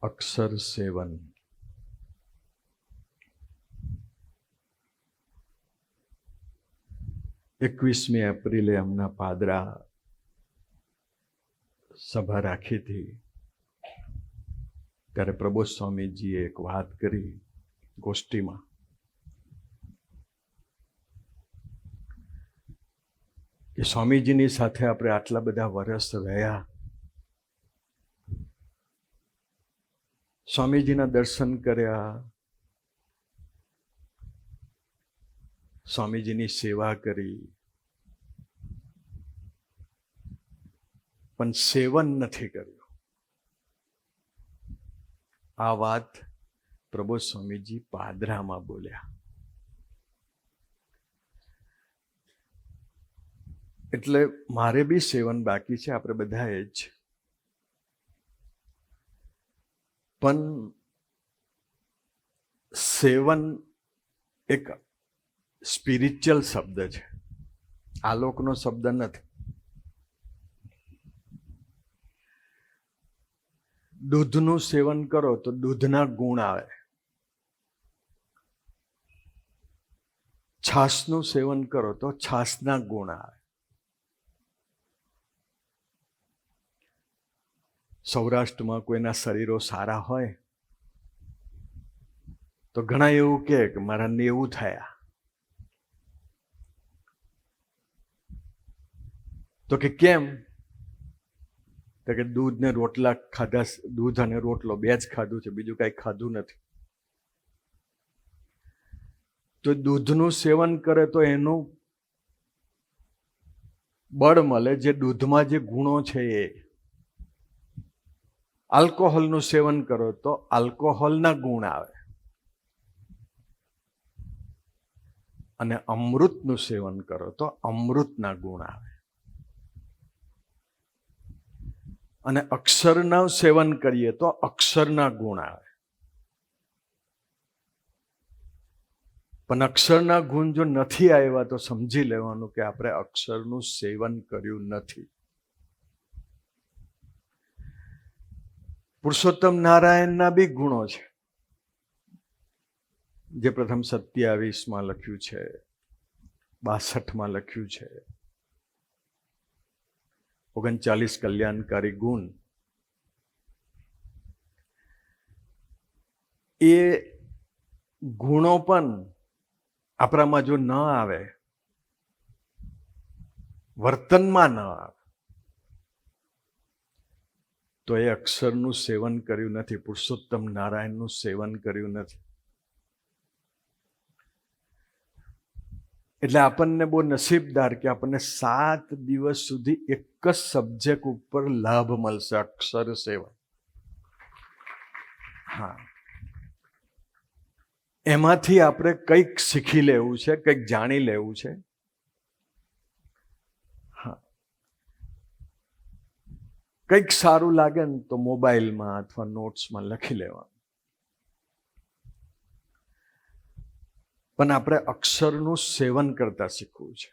અક્ષર સેવન. એકવીસમી એપ્રિલે એમના પાદરા સભા રાખી હતી ત્યારે પ્રબોધ સ્વામીજીએ એક વાત કરી ગોષ્ઠીમાં કે સ્વામીજીની સાથે આપણે આટલા બધા વર્ષ રહ્યા, સ્વામીજીના દર્શન કર્યા, સ્વામીજીની સેવા કરી, પણ સેવન નથી કર્યું. આ વાત પ્રબોધ સ્વામીજી પાદરામાં બોલ્યા. એટલે મારે બી સેવન બાકી છે, આપણે બધાએ જ. પણ સેવન એક સ્પિરિચ્યુઅલ શબ્દ છે, આલોકનો શબ્દ નથી. દૂધનું સેવન કરો તો દૂધના ગુણ આવે, છાશનું સેવન કરો તો છાશના ગુણ આવે. સૌરાષ્ટ્રમાં કોઈના શરીરો સારા હોય તો ઘણા એવું કહે કે મારા 90 થયા, તો કે કેમ? તો કે દૂધ ને રોટલા ખાધા, દૂધ અને રોટલો બે જ ખાધું છે, બીજું કાંઈ ખાધું નથી. તો દૂધનું સેવન કરે તો એનું બળ મળે, જે દૂધમાં જે ગુણો છે એ. આલ્કોહોલનું સેવન કરો તો આલ્કોહોલના ગુણ આવે, અને અમૃતનું સેવન કરો તો અમૃતના ગુણ આવે. અને અક્ષરના સેવન કરીએ તો અક્ષરના ગુણ આવે. પણ અક્ષરના ગુણ જો નથી આવ્યા તો સમજી લેવાનું કે આપણે અક્ષરનું સેવન કર્યું નથી. પુરુષોત્તમ નારાયણના બી ગુણો છે, જે પ્રથમ 27માં લખ્યું છે, 62માં લખ્યું છે. 39 કલ્યાણકારી ગુણ. એ ગુણો પણ આપણામાં જો ન આવે, વર્તનમાં ન આવે, તો એ અક્ષરનું સેવન કર્યું નથી, પુરુષોત્તમ નારાયણનું સેવન કર્યું નથી. એટલે આપણને બહુ નસીબદાર કે આપણને 7 દિવસ સુધી એક જ સબ્જેક્ટ ઉપર લાભ મળશે, અક્ષર સેવન. હા, એમાંથી આપણે કંઈક શીખી લેવું છે, કંઈક જાણી લેવું છે. હા, કંઈક સારું લાગે ને તો મોબાઈલમાં અથવા નોટ્સમાં લખી લેવાનું. પણ આપણે અક્ષરનું સેવન કરતા શીખવું છે.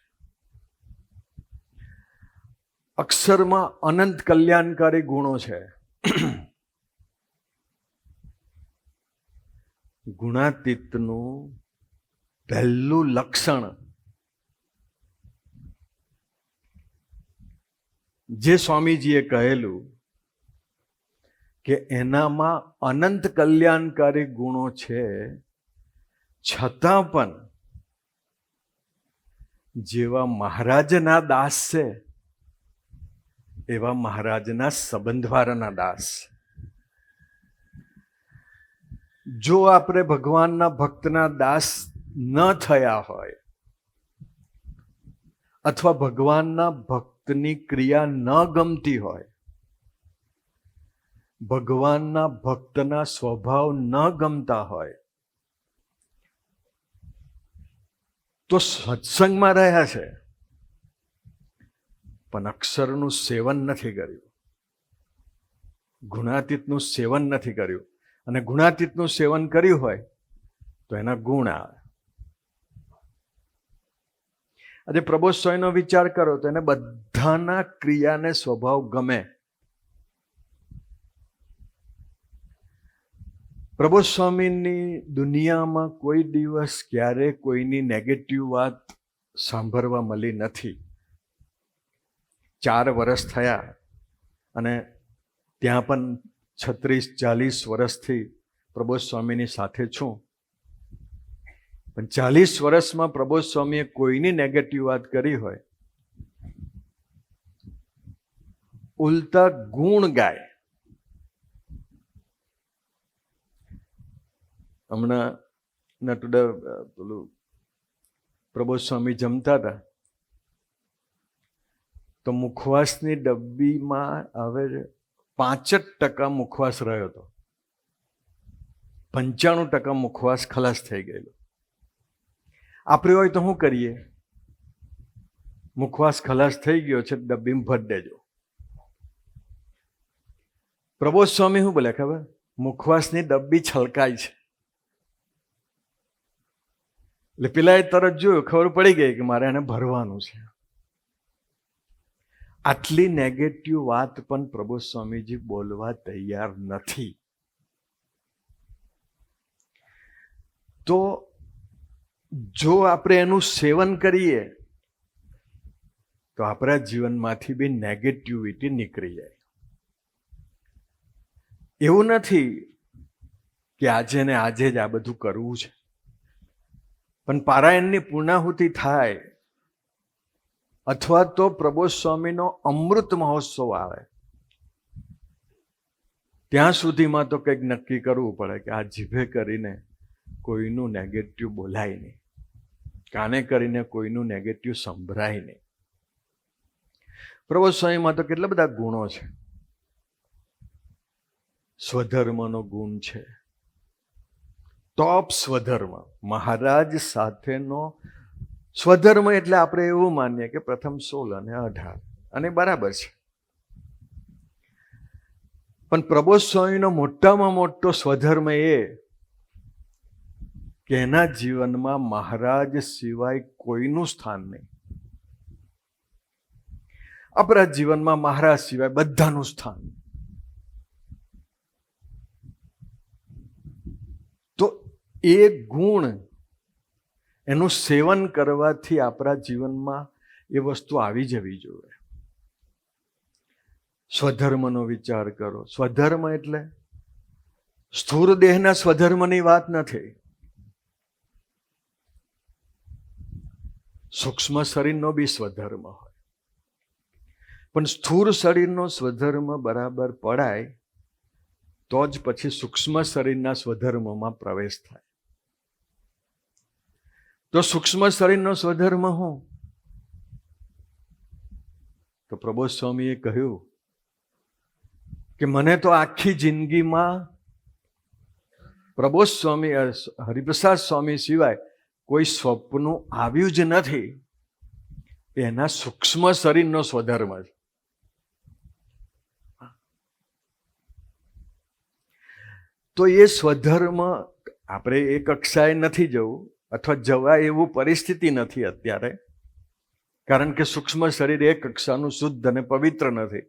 અક્ષરમાં અનંત કલ્યાણકારી ગુણો છે. ગુણાતીતનું પહેલું લક્ષણ જે સ્વામીજીએ કહેલું કે એનામાં અનંત કલ્યાણકારી ગુણો છે, છતાં પણ જેવા મહારાજના દાસ છે એવા મહારાજના સંબંધવાળાના દાસ. જો આપણે ભગવાનના ભક્તના દાસ ન થયા હોય, અથવા ભગવાનના ભક્તની ક્રિયા ન ગમતી હોય, ભગવાનના ભક્તના સ્વભાવ ન ગમતા હોય, તો સત્સંગમાં રહ્યા છે પણ અક્ષરનું સેવન નથી કર્યું, ગુણાતીતનું સેવન નથી કર્યું. અને ગુણાતીતનું સેવન કર્યું હોય તો એના ગુણ આવે. આજે પ્રબોધ સ્વામીનો વિચાર કરો તો એને બધાના ક્રિયાને સ્વભાવ ગમે. પ્રબોધ સ્વામીની દુનિયામાં કોઈ દિવસ ક્યારે કોઈની નેગેટિવ વાત સાંભળવા મળી નથી. 4 વર્ષ થયા અને ત્યાં પણ 36-40 વર્ષથી પ્રબોધ સ્વામીની સાથે છું. પણ 40 વર્ષમાં પ્રબોધ સ્વામીએ કોઈની નેગેટિવ વાત કરી હોય, ઉલટા ગુણ ગાય. હમણાં નટુડા પેલું પ્રબોધ સ્વામી જમતા હતા તો મુખવાસની ડબ્બીમાં હવે 5% મુખવાસ રહ્યો હતો. 95% મુખવાસ ખલાસ થઈ ગયેલો. આપણે હોય તો શું કરીએ? મુખવાસ ખલાસ થઈ ગયો છે, ડબ્બીમાં ભરી દેજો. પ્રબોધ સ્વામી શું બોલે ખબર? મુખવાસની ડબ્બી છલકાય છે. એટલે પેલા તરત જોયું, ખબર પડી ગઈ કે મારે એને ભરવાનું છે. આટલી નેગેટિવ વાત પણ પ્રબોધ સ્વામીજી બોલવા તૈયાર નથી. તો જો આપણે એનું સેવન કરીએ તો આપણા જીવનમાંથી બી નેગેટિવિટી નીકળી જાય. એવું નથી કે આજે ને આજે જ આ બધું કરવું છે, પણ પારાયણની પૂર્ણાહુતિ થાય અથવા તો પ્રબોધ સ્વામીનો અમૃત મહોત્સવ આવે ત્યાં સુધીમાં તો કંઈક નક્કી કરવું પડે કે આ જીભે કરીને કોઈનું નેગેટિવ બોલાય નહીં, કાને કરીને કોઈનું નેગેટિવ સંભળાય નહીં. પ્રબોધ સ્વામીમાં તો કેટલા બધા ગુણો છે. સ્વધર્મનો ગુણ છે, ટોપ સ્વધર્મ. મહારાજ સાથેનો સ્વધર્મ એટલે આપણે એવું માનીએ કે પ્રથમ 16 અને 18, અને બરાબર છે. પણ પ્રબોધ સ્વામીનો મોટામાં મોટો સ્વધર્મ એ કે એના જીવનમાં મહારાજ સિવાય કોઈનું સ્થાન નહીં. આપણા જીવનમાં મહારાજ સિવાય બધાનું સ્થાન. તો એ ગુણ, એનું સેવન કરવાથી આપણા જીવનમાં એ વસ્તુ આવી જવી જોઈએ. સ્વધર્મનો વિચાર કરો. સ્વધર્મ એટલે સ્થૂળ દેહના સ્વધર્મની વાત નથી. સૂક્ષ્મ શરીરનો બી સ્વધર્મ હોય, પણ સ્થૂળ શરીરનો સ્વધર્મ બરાબર પડાય તો જ પછી સૂક્ષ્મ શરીરના સ્વધર્મમાં પ્રવેશ થાય. તો સૂક્ષ્મ શરીરનો સ્વધર્મ શું? તો પ્રબોધ સ્વામીએ કહ્યું કે મને તો આખી જિંદગીમાં પ્રબોધ સ્વામી, હરિપ્રસાદ સ્વામી સિવાય કોઈ સ્વપ્ન આવ્યું જ નથી. એના સૂક્ષ્મ શરીરનો સ્વધર્મ છે. તો એ સ્વધર્મ આપણે એ કક્ષાએ નથી જવું, અથવા જવાય એવું પરિસ્થિતિ નથી અત્યારે, કારણ કે સૂક્ષ્મ શરીર એ કક્ષાનું શુદ્ધ અને પવિત્ર નથી.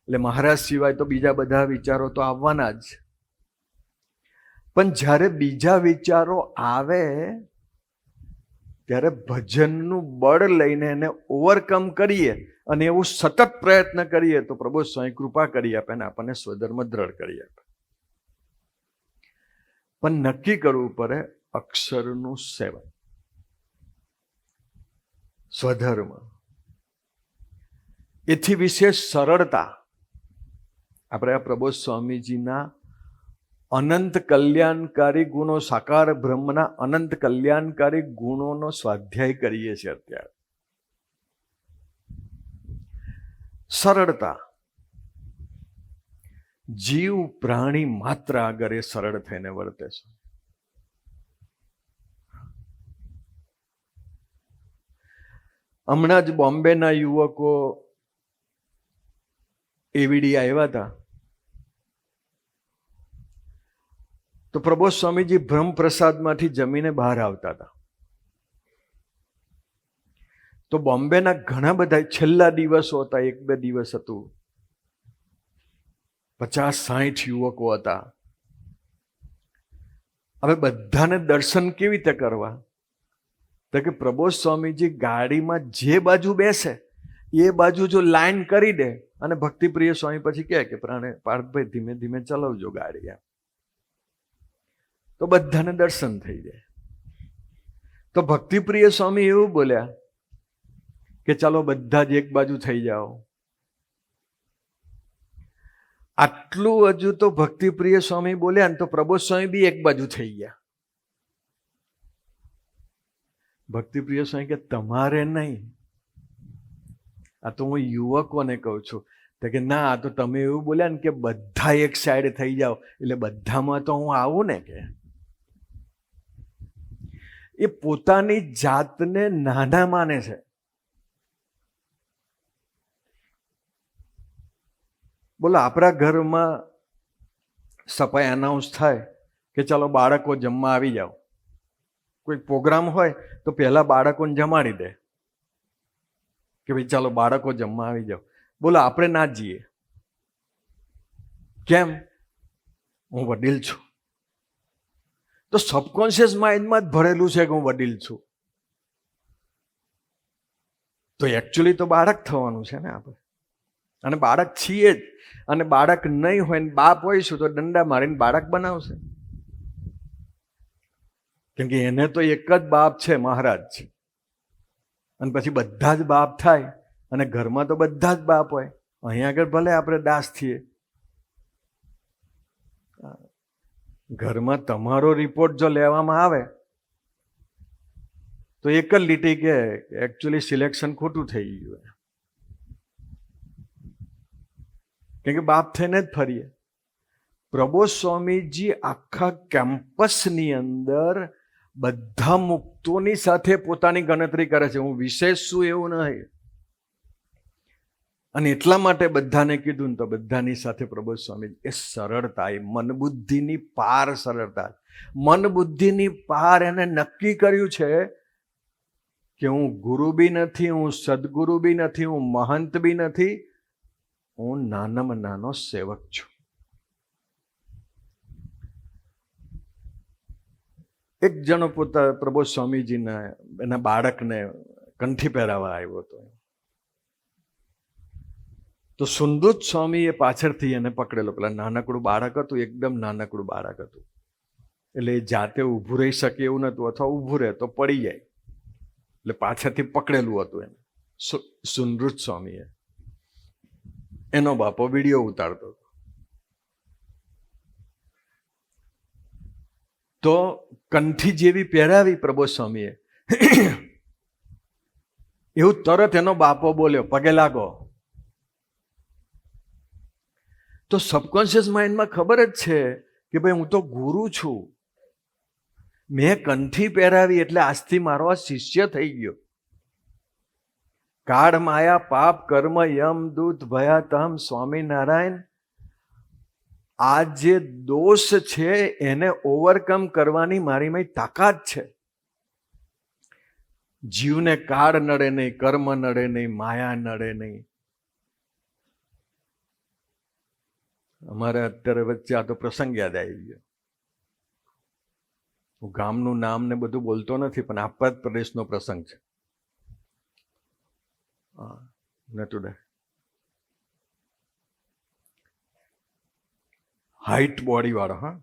એટલે મહારાજ સિવાય તો બીજા બધા વિચારો તો આવવાના જ. પણ જ્યારે બીજા વિચારો આવે ત્યારે ભજનનું બળ લઈને એને ઓવરકમ કરીએ અને એવું સતત પ્રયત્ન કરીએ તો પ્રબોધ સ્વામી કૃપા કરી આપે ને આપણને સ્વધર્મ દ્રઢ કરી આપે. પણ નક્કી કરવું પડે અક્ષરનું સેવન, સ્વધર્મ. એથી વિશેષ સરળતા. આપણે આ પ્રબોધ સ્વામીજીના અનંત કલ્યાણકારી ગુણો, સાકાર બ્રહ્મના અનંત કલ્યાણકારી ગુણોનો સ્વાધ્યાય કરીએ છીએ અત્યારે. સરળતા. જીવ પ્રાણી માત્ર આગળ એ સરળ થઈને વર્તે છે. હમણાં જ બોમ્બેના યુવકો એવીડી આવ્યા હતા. તો પ્રબોધ સ્વામીજી બ્રહ્મપ્રસાદમાંથી જમીને બહાર આવતા હતા. તો બોમ્બેના ઘણા બધા છેલ્લા દિવસો હતા, 1-2 દિવસ હતું, 50-60 યુવકો હતા. હવે બધાને દર્શન કેવી રીતે કરવા? તો કે પ્રબોધ સ્વામીજી ગાડીમાં જે બાજુ બેસે એ બાજુ જો લાઈન કરી દે, અને ભક્તિપ્રિય સ્વામી પછી કહે કે પાર્થભાઈ ધીમે ધીમે ચલાવજો ગાડી, એમ તો બધાને દર્શન થઈ જાય. તો ભક્તિપ્રિય સ્વામી એવું બોલ્યા કે ચાલો બધા જ એક બાજુ થઈ જાઓ. આટલું હજુ તો ભક્તિપ્રિય સ્વામી બોલ્યા ને તો પ્રબોધ સ્વામી બી એક બાજુ થઈ ગયા. ભક્તિપ્રિય સ્વામી કે તમારે નહીં, આ તો હું યુવકોને કહું છું. તો કે ના, આ તો તમે એવું બોલ્યા ને કે બધા એક સાઈડ થઈ જાઓ, એટલે બધામાં તો હું આવું ને. કે એ પોતાની જાતને નાના માને છે. બોલો, આપણા ઘરમાં સફાઈ અનાઉન્સ થાય કે ચાલો બાળકો જમવા આવી જાઓ, કોઈ પ્રોગ્રામ હોય તો પહેલા બાળકોને જમાડી દે કે ભાઈ ચાલો બાળકો જમવા આવી જાઓ. બોલો, આપણે ના જઈએ. કેમ? હું વડીલ છું. તો સબકોન્શિયસ માઇન્ડમાં જ ભરેલું છે કે હું વડીલ છું. તો એકચ્યુઅલી તો બાળક થવાનું છે ને આપણે, અને બાળક છીએ જ. અને બાળક નહીં હોય ને બાપ હોઈશું તો દંડા મારીને બાળક બનાવશે. કેમ કે એને તો એક જ બાપ છે, મહારાજ. અને પછી બધા જ બાપ થાય, અને ઘરમાં તો બધા જ બાપ હોય. અહીંયા આગળ ભલે આપણે દાસ છીએ, ઘરમાં તમારો રિપોર્ટ જો લેવામાં આવે તો એક જ લીટી કે એકચ્યુઅલી સિલેક્શન ખોટું થઈ ગયું. કેમ કે બાપ થઈને જ ફરીએ. પ્રબોધ સ્વામીજી આખા કેમ્પસની અંદર બધા મુક્તોની સાથે પોતાની ગણતરી કરે છે. હું વિશેષ છું એવું નહીં. અને એટલા માટે બધાને કીધું ને તો બધાની સાથે પ્રબોધ સ્વામી એ સરળતા, એ મન બુદ્ધિની પાર સરળતા, મન બુદ્ધિની પાર એને નક્કી કર્યું છે કે હું ગુરુ બી નથી, હું સદગુરુ બી નથી, હું મહંત બી નથી, હું નાનામાં નાનો સેવક છું. એક જણો પોતા પ્રબોધ સ્વામીજીના એના બાળકને કંઠી પહેરાવા આવ્યો હતો. તો સુંદુત સ્વામી એ પાછળથી એને પકડેલો. પેલા નાનકડું બાળક હતું, એકદમ નાનકડું બાળક હતું, એટલે એ જાતે ઊભું રહી શકે એવું નહોતું, અથવા ઊભું રહે તો પડી જાય, એટલે પાછળથી પકડેલું હતું એને. સુંદૃત સ્વામીએ એનો બાપો વિડીયો ઉતારતો હતો. તો કંઠી જેવી પહેરાવી પ્રબોધ સ્વામીએ, એવું તરત એનો બાપો બોલ્યો, પગે લાગો. તો સબકોન્શિયસ માઇન્ડમાં ખબર જ છે કે ભાઈ હું તો ગુરુ છું, મેં કંઠી પહેરાવી એટલે આજથી મારો આ શિષ્ય થઈ ગયો. કાળ માયા પાપ કર્મ યમ દૂત ભયાતહમ સ્વામિનારાયણ, આ જે દોષ છે એને ઓવરકમ કરવાની મારીમાં તાકાત છે. જીવને કાળ નડે નહીં, કર્મ નડે નહીં, માયા નડે નહીં. અમારે અત્યારે વચ્ચે આ તો પ્રસંગ યાદ આવી ગયો. હું ગામનું નામ ને બધું બોલતો નથી, પણ આપણા જ પ્રદેશનો પ્રસંગ છે. હાઈટ બોડી વાળો, હા,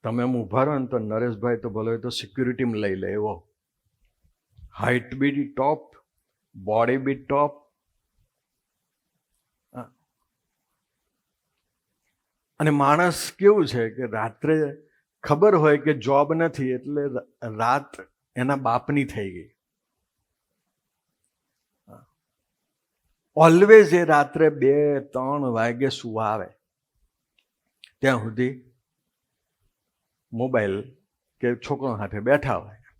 તમે એમ ઉભા રહો ને તો નરેશભાઈ તો ભલે તો સિક્યુરિટીમાં લઈ લે એવો. હાઈટ બી ટોપ, બોડી બી ટોપ. અને માણસ કેવું છે કે રાત્રે ખબર હોય કે જોબ નથી, એટલે રાત એના બાપની થઈ ગઈ. ઓલવેઝ એ રાત્રે 2-3 વાગે સુવા આવે ત્યાં સુધી મોબાઈલ કે છોકરો સાથે બેઠા હોય.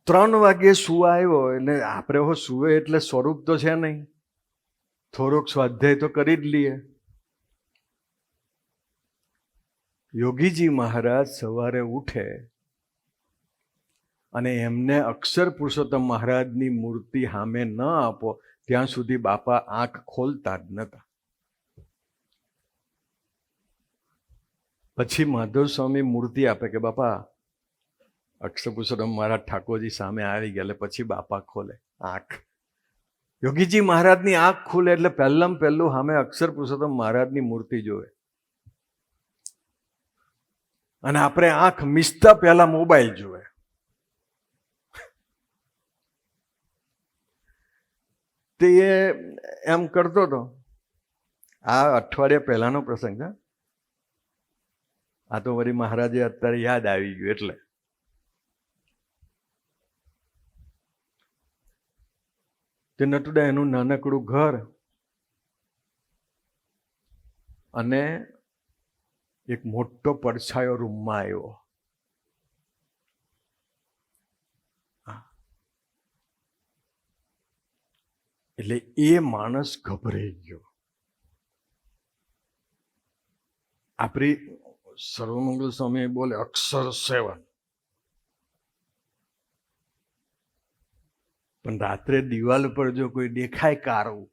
3 વાગે સુવા આવ્યો એટલે આપણે હો સુવે એટલે સ્વરૂપ તો છે નહીં, થોડોક સ્વાધ્યાય તો કરી જ લઈએ. યોગીજી મહારાજ સવારે ઉઠે અને એમને અક્ષર પુરુષોત્તમ મહારાજની મૂર્તિ સામે ન આપો ત્યાં સુધી બાપા આંખ ખોલતા જ નતા. પછી માધવ સ્વામી મૂર્તિ આપે કે બાપા અક્ષર પુરુષોત્તમ મહારાજ ઠાકોરજી સામે આવી ગયા. એટલે પછી બાપા ખોલે આંખ. યોગીજી મહારાજની આંખ ખુલે એટલે પહેલાં પહેલું સામે અક્ષર પુરુષોત્તમ મહારાજની મૂર્તિ જોવે. અને આપણે આંખ મીચતા પહેલા મોબાઈલ જોવે. તે એમ કરતો હતો. આ અઠવાડિયા પહેલાનો પ્રસંગ છે. આ તો વળી મહારાજે અત્યારે યાદ આવી ગયું એટલે. તે નટુડા એનું નાનકડું ઘર અને એક મોટો પડછાયો રૂમમાં આવ્યો. એટલે એ માણસ ગભરાઈ ગયો. આપણી સર્વમંગલ સ્વામી બોલે અક્ષર સેવન, પણ રાત્રે દિવાલ પર જો કોઈ દેખાય કારું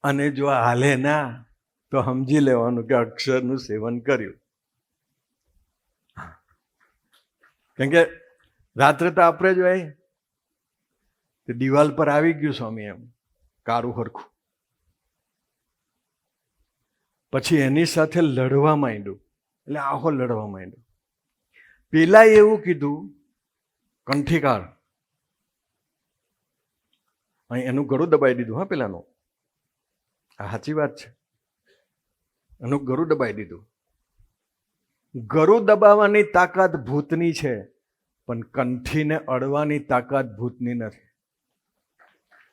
અને જો હાલે ના તો સમજી લેવાનું કે અક્ષરનું સેવન કર્યું. કેમ કે રાત્રે તો આપણે જ હોય તે દિવાલ પર આવી ગયું સ્વામી એમ કારું હરખું. પછી એની સાથે લડવા માંડ્યું. એટલે આખો લડવા માંડ્યો. પેલા એવું કીધું કંઠીકાર, અહીં એનું ગળું દબાઈ દીધું. હા, પેલાનું આ સાચી વાત છે. એનું ગળું દબાઈ દીધું. ગળું દબાવવાની તાકાત ભૂતની છે, પણ કંઠીને અડવાની તાકાત ભૂતની નથી.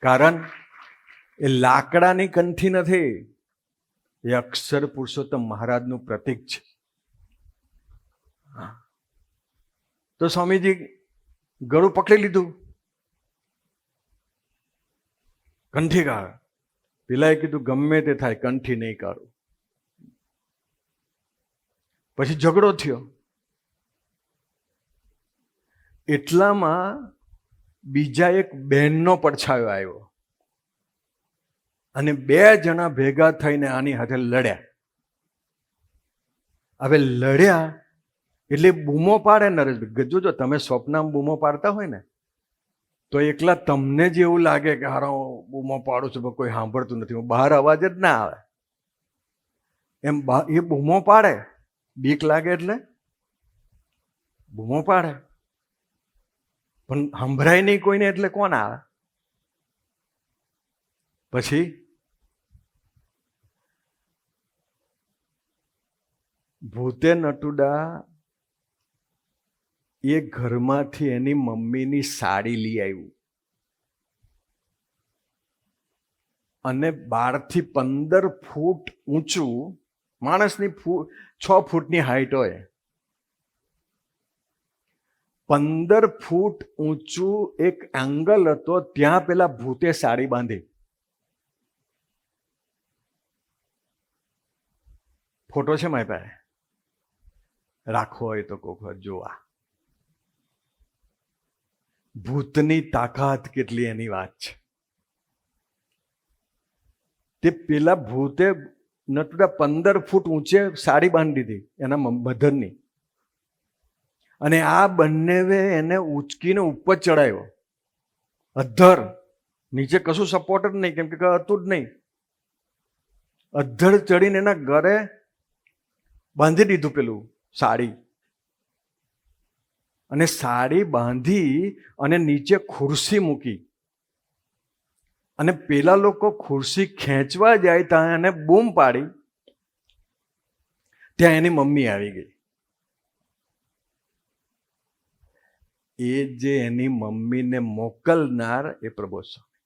કારણ એ લાકડાની કંઠી નથી, એ અક્ષર પુરુષોત્તમ મહારાજનું પ્રતીક છે. તો સ્વામીજી ગળું પકડી લીધું. કંઠી કાઢ. પેલાએ કીધું ગમે તે થાય કંઠી નહીં કાઢું. પછી ઝઘડો થયો. એટલામાં બીજા એક બહેનનો પડછાયો આવ્યો અને બે જણા ભેગા થઈને આની સાથે લડ્યા. હવે લડ્યા એટલે બૂમો પાડે નરેશભાઈ. જોજો તમે સ્વપ્નમાં બૂમો પાડતા હોય ને તો એકલા તમને જ એવું લાગે કે હારો બૂમો પાડું છું, કોઈ સાંભળતું નથી, બહાર અવાજ જ ના આવે. એમ એ બૂમો પાડે, બીક લાગે એટલે બૂમો પાડે, પણ સંભળાય નહીં કોઈને એટલે કોણ આવે. પછી ભૂતે નટુડા એ ઘરમાંથી એની મમ્મીની સાડી લઈ આવ્યું અને 12 થી 15 ફૂટ ઊંચું, માણસની 6 ફૂટની હાઈટ હોય, 15 ફૂટ ઊંચું એક એંગલ હતો. ત્યાં પેલા ભૂતે સાડી બાંધી. ફોટો છે મારી પાસે, રાખવો હોય તો કોક વાર જોવા. ભૂતની તાકાત કેટલી એની વાત છે. તે પેલા ભૂતે નટુડા 15 ફૂટ ઊંચે સાડી બાંધી દીધી એના મધરની, અને આ બંને એને ઉચકીને ઉપર ચડાવ્યો. અધ્ધર, નીચે કશું સપોર્ટ જ નહીં, કેમ કે હતું જ નહીં. અધ્ધર ચડીને એના ઘરે બાંધી દીધું પેલું સાડી. અને સાડી બાંધી અને નીચે ખુરશી મૂકી. અને પેલા લોકો ખુરશી ખેંચવા જાય ત્યાં એને બૂમ પાડી. ત્યાં એની મમ્મી આવી ગઈ. એ જે એની મમ્મીને મોકલનાર એ પ્રભુ સ્વામી.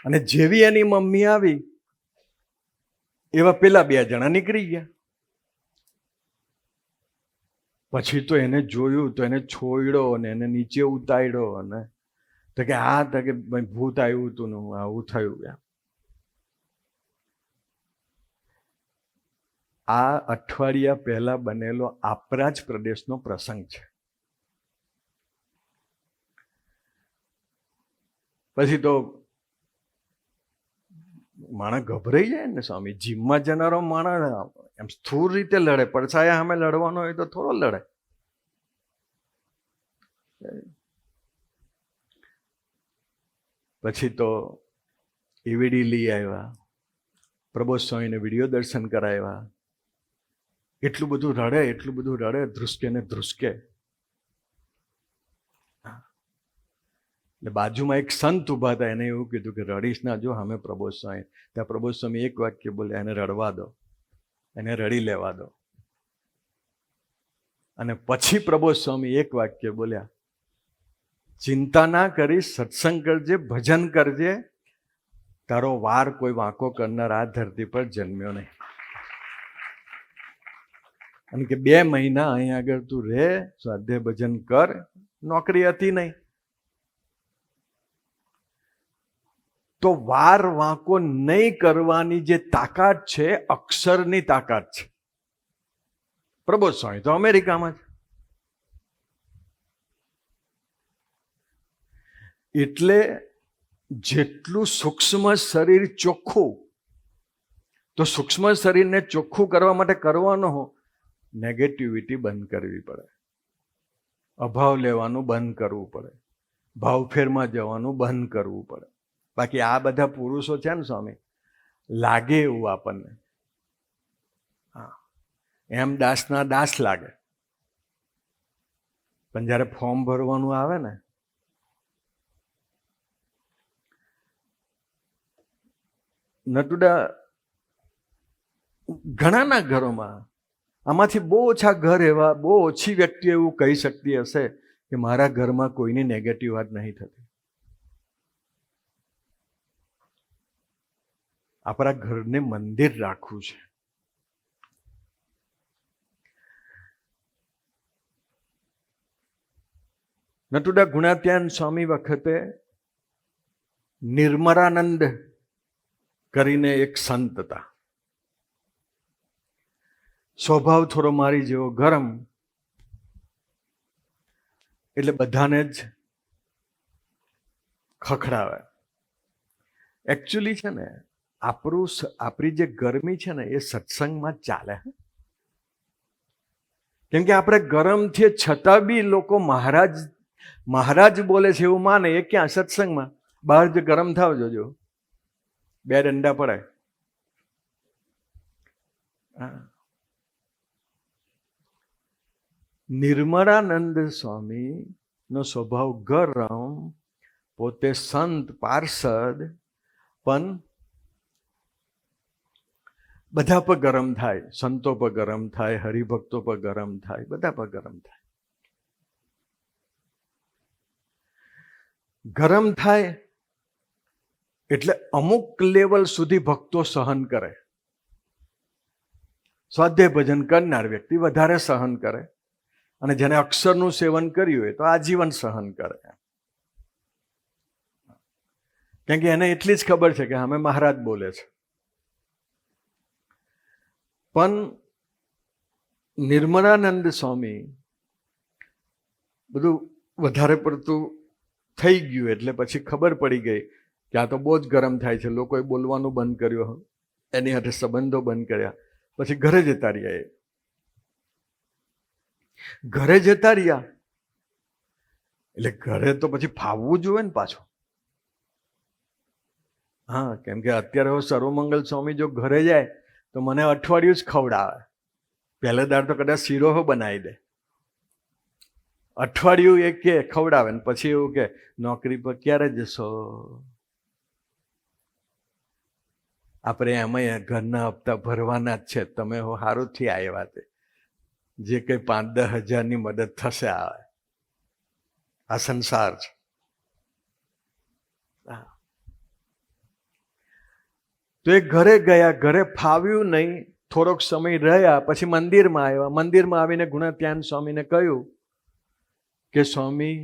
અને જેવી એની મમ્મી આવી એવા પેલા 2 જણા નીકળી ગયા. પછી તો એને જોયું તો એને છોડ્યો અને એને નીચે ઉતાર્યો અને તો કે આ તો કે ભૂત આવ્યું હતું ને આવું થયું. આ અઠવાડિયા પહેલા બનેલો આપણા જ પ્રદેશનો પ્રસંગ છે. પછી તો માણસ ગભરાઈ જાય ને સ્વામી. જીમમાં જનારો માણસ એમ સ્થૂળ રીતે લડે, પડછાયા સામે લડવાનો હોય તો થોડો લડે. પછી તો એવીડી લઈ આવ્યા, પ્રબોધ સ્વામીને વિડીયો દર્શન કરાવ્યા. એટલું બધું રડે, ધ્રુસકે ને ધ્રુસકે. એટલે બાજુમાં એક સંત ઉભા હતા, એને એવું કીધું કે રડીશ ના, જો અમે પ્રબોધ સ્વામી. ત્યાં પ્રબોધ સ્વામી એક વાક્ય બોલ્યા, એને રડવા દો, એને રડી લેવા દો. અને પછી પ્રબોધ સ્વામી એક વાક્ય બોલ્યા, ચિંતા ના કરીશ, સત્સંગ કરજે, ભજન કરજે, તારો વાર કોઈ વાંકો કરનાર આ ધરતી પર જન્મ્યો નહીં. અને કે 2 મહિના અહીં આગળ તું રહે, સ્વાધ્યાય ભજન કર. નોકરી હતી નહીં તો વાર વાંકો નહીં કરવાની જે તાકાત છે, અક્ષરની તાકાત છે. પ્રબોધ સ્વામી તો અમેરિકામાં છે. એટલે જેટલું સૂક્ષ્મ શરીર ચોખ્ખું, તો સૂક્ષ્મ શરીરને ચોખ્ખું કરવા માટે કરવાનો હો, નેગેટિવિટી બંધ કરવી પડે, અભાવ લેવાનું બંધ કરવું પડે, ભાવફેરમાં જવાનું બંધ કરવું પડે. બાકી આ બધા પુરુષો છે ને સ્વામી, લાગે એવું આપણને, હા, એમ દાસના દાસ લાગે, પણ જ્યારે ફોર્મ ભરવાનું આવે ને, નટુડા ઘણાના ઘરોમાં, આમાંથી બહુ ઓછા ઘર એવા, બહુ ઓછી વ્યક્તિ એવું કહી શકતી હશે કે મારા ઘરમાં કોઈની નેગેટિવ વાત નહીં થતી. આપણા ઘરને મંદિર રાખવું છે. નટુડા ગુણાત્યાન સ્વામી વખતે નિર્મળાનંદ કરીને એક સંત હતા. સ્વભાવ થોડો મારી જેવો ગરમ, એટલે બધાને જ ખખડાવે. એકચ્યુઅલી છે ને, આપણી જે ગરમી છે ને, એ સત્સંગમાં જ ચાલે. કેમ કે આપણે ગરમ છીએ છતાં બી લોકો મહારાજ બોલે છે એવું માને. એ ક્યાં? સત્સંગમાં. બહાર જે ગરમ થાવ જોજો, 2 દંડા પડે. નિર્મળાનંદ સ્વામી નો સ્વભાવ ગરમ, પોતે સંત પાર્ષદ, પણ બધા પર ગરમ થાય. સંતો પર ગરમ થાય, હરિભક્તો પર ગરમ થાય, બધા પર ગરમ થાય. ગરમ થાય એટલે અમુક લેવલ સુધી ભક્તો સહન કરે. સ્વાધ્યાય ભજન કરનાર વ્યક્તિ વધારે સહન કરે, અને જેને અક્ષરનું સેવન કર્યું હોય તો આજીવન સહન કરે. કેમ કે એને એટલી જ ખબર છે કે અમે મહારાજ બોલે છે. પણ નિર્મળાનંદ સ્વામી બધું વધારે પડતું થઈ ગયું એટલે પછી ખબર પડી ગઈ કે આ તો બહુ જ ગરમ થાય છે. લોકોએ બોલવાનું બંધ કર્યું, એની સાથે સંબંધો બંધ કર્યા. પછી ઘરે જતા રહ્યા. ઘરે જતા રહ્યા એટલે ઘરે તો પછી ફાવવું જોઈએ ને પાછું. હા, કેમ કે અત્યારે સર્વમંગલ સ્વામી જો ઘરે જાય તો મને અઠવાડિયું જ ખવડાવે. પહેલે દાડ તો કદાચ શીરો બનાવી દે. અઠવાડિયું એ કે ખવડાવે ને પછી એવું કે નોકરી પર ક્યારે જશો? આપણે એમાં ઘરના હપ્તા ભરવાના જ છે, તમે સારુંથી આવ્યા તે જે કંઈ 5-10 હજારની મદદ થશે આવે. આ સંસાર છે. તો એ ઘરે ગયા, ઘરે ફાવ્યું નહીં, થોડોક સમય રહ્યા, પછી મંદિરમાં આવ્યા. મંદિરમાં આવીને ગુણાત્યાન સ્વામીને કહ્યું કે સ્વામી,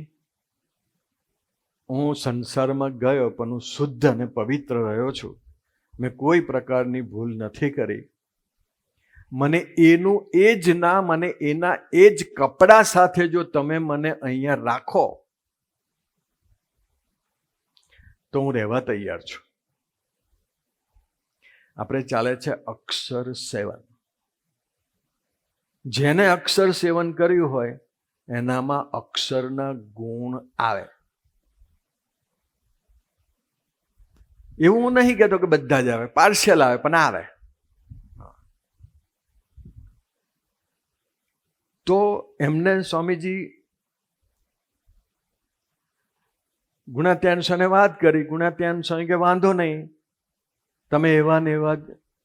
હું સંસારમાં ગયો પણ હું શુદ્ધ અને પવિત્ર રહ્યો છું. મેં કોઈ પ્રકારની ભૂલ નથી કરી. મને એનું એ જ નામ અને એના એ જ કપડા સાથે જો તમે મને અહીંયા રાખો તો હું રહેવા તૈયાર છું. આપણે ચાલે છે અક્ષર સેવન. જેને અક્ષર સેવન કર્યું હોય એનામાં અક્ષરના ગુણ આવે. એવું હું નહીં કહેતો કે બધા જ આવે, પાર્શિયલ આવે, પણ આવે. તો એમને સ્વામીજી ગુણાત્યાન સ્વામીને વાત કરી. ગુણાત્યાન સ્વામી કે વાંધો નહીં, તમે એવા ને એવા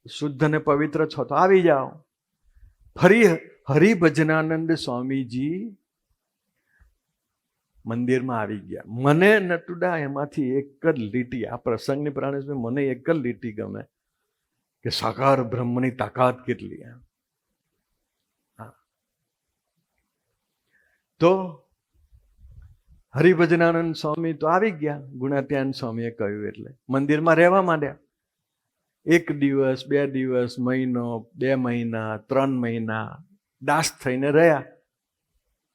શુદ્ધ અને પવિત્ર છો તો આવી જાઓ. ફરી હરિભજનાનંદ સ્વામીજી મંદિરમાં આવી ગયા. મને નટુડા એમાંથી એક જ લીટી, આ પ્રસંગની પ્રાણેશભાઈ, મને એક જ લીટી ગમે કે સાકાર બ્રહ્મની તાકાત કેટલી. તો હરિભજનાનંદ સ્વામી તો આવી ગયા. ગુણાત્યાન સ્વામીએ કહ્યું એટલે મંદિરમાં રહેવા માંડ્યા. 1 દિવસ, 2 દિવસ, મહિનો, 2 મહિના, 3 મહિના દાસ થઈને રહ્યા.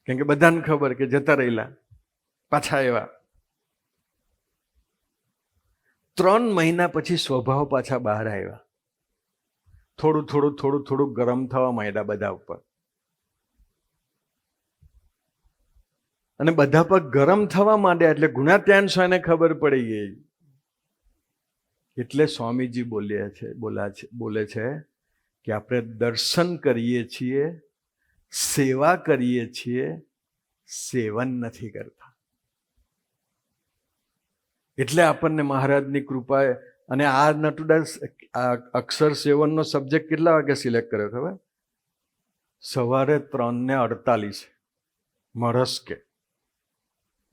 કેમ કે બધાને ખબર કે જતા રહેલા, પાછા એવા. 3 મહિના પછી સ્વભાવ પાછા બહાર આવ્યા. થોડું ગરમ થવા માંડ્યા બધા ઉપર. અને બધા પર ગરમ થવા માંડ્યા એટલે ગુણાત્યાન સ્વામીને ખબર પડી ગઈ. એટલે સ્વામીજી બોલે છે કે આપણે દર્શન કરીએ છીએ, સેવા કરીએ છીએ, સેવન નથી કરતા. એટલે આપણને મહારાજની કૃપાએ. અને આ નટુડા અક્ષર સેવનનો સબ્જેક્ટ કેટલા વાગે સિલેક્ટ કર્યો ખબર? સવારે 3:48 મરસ્કે.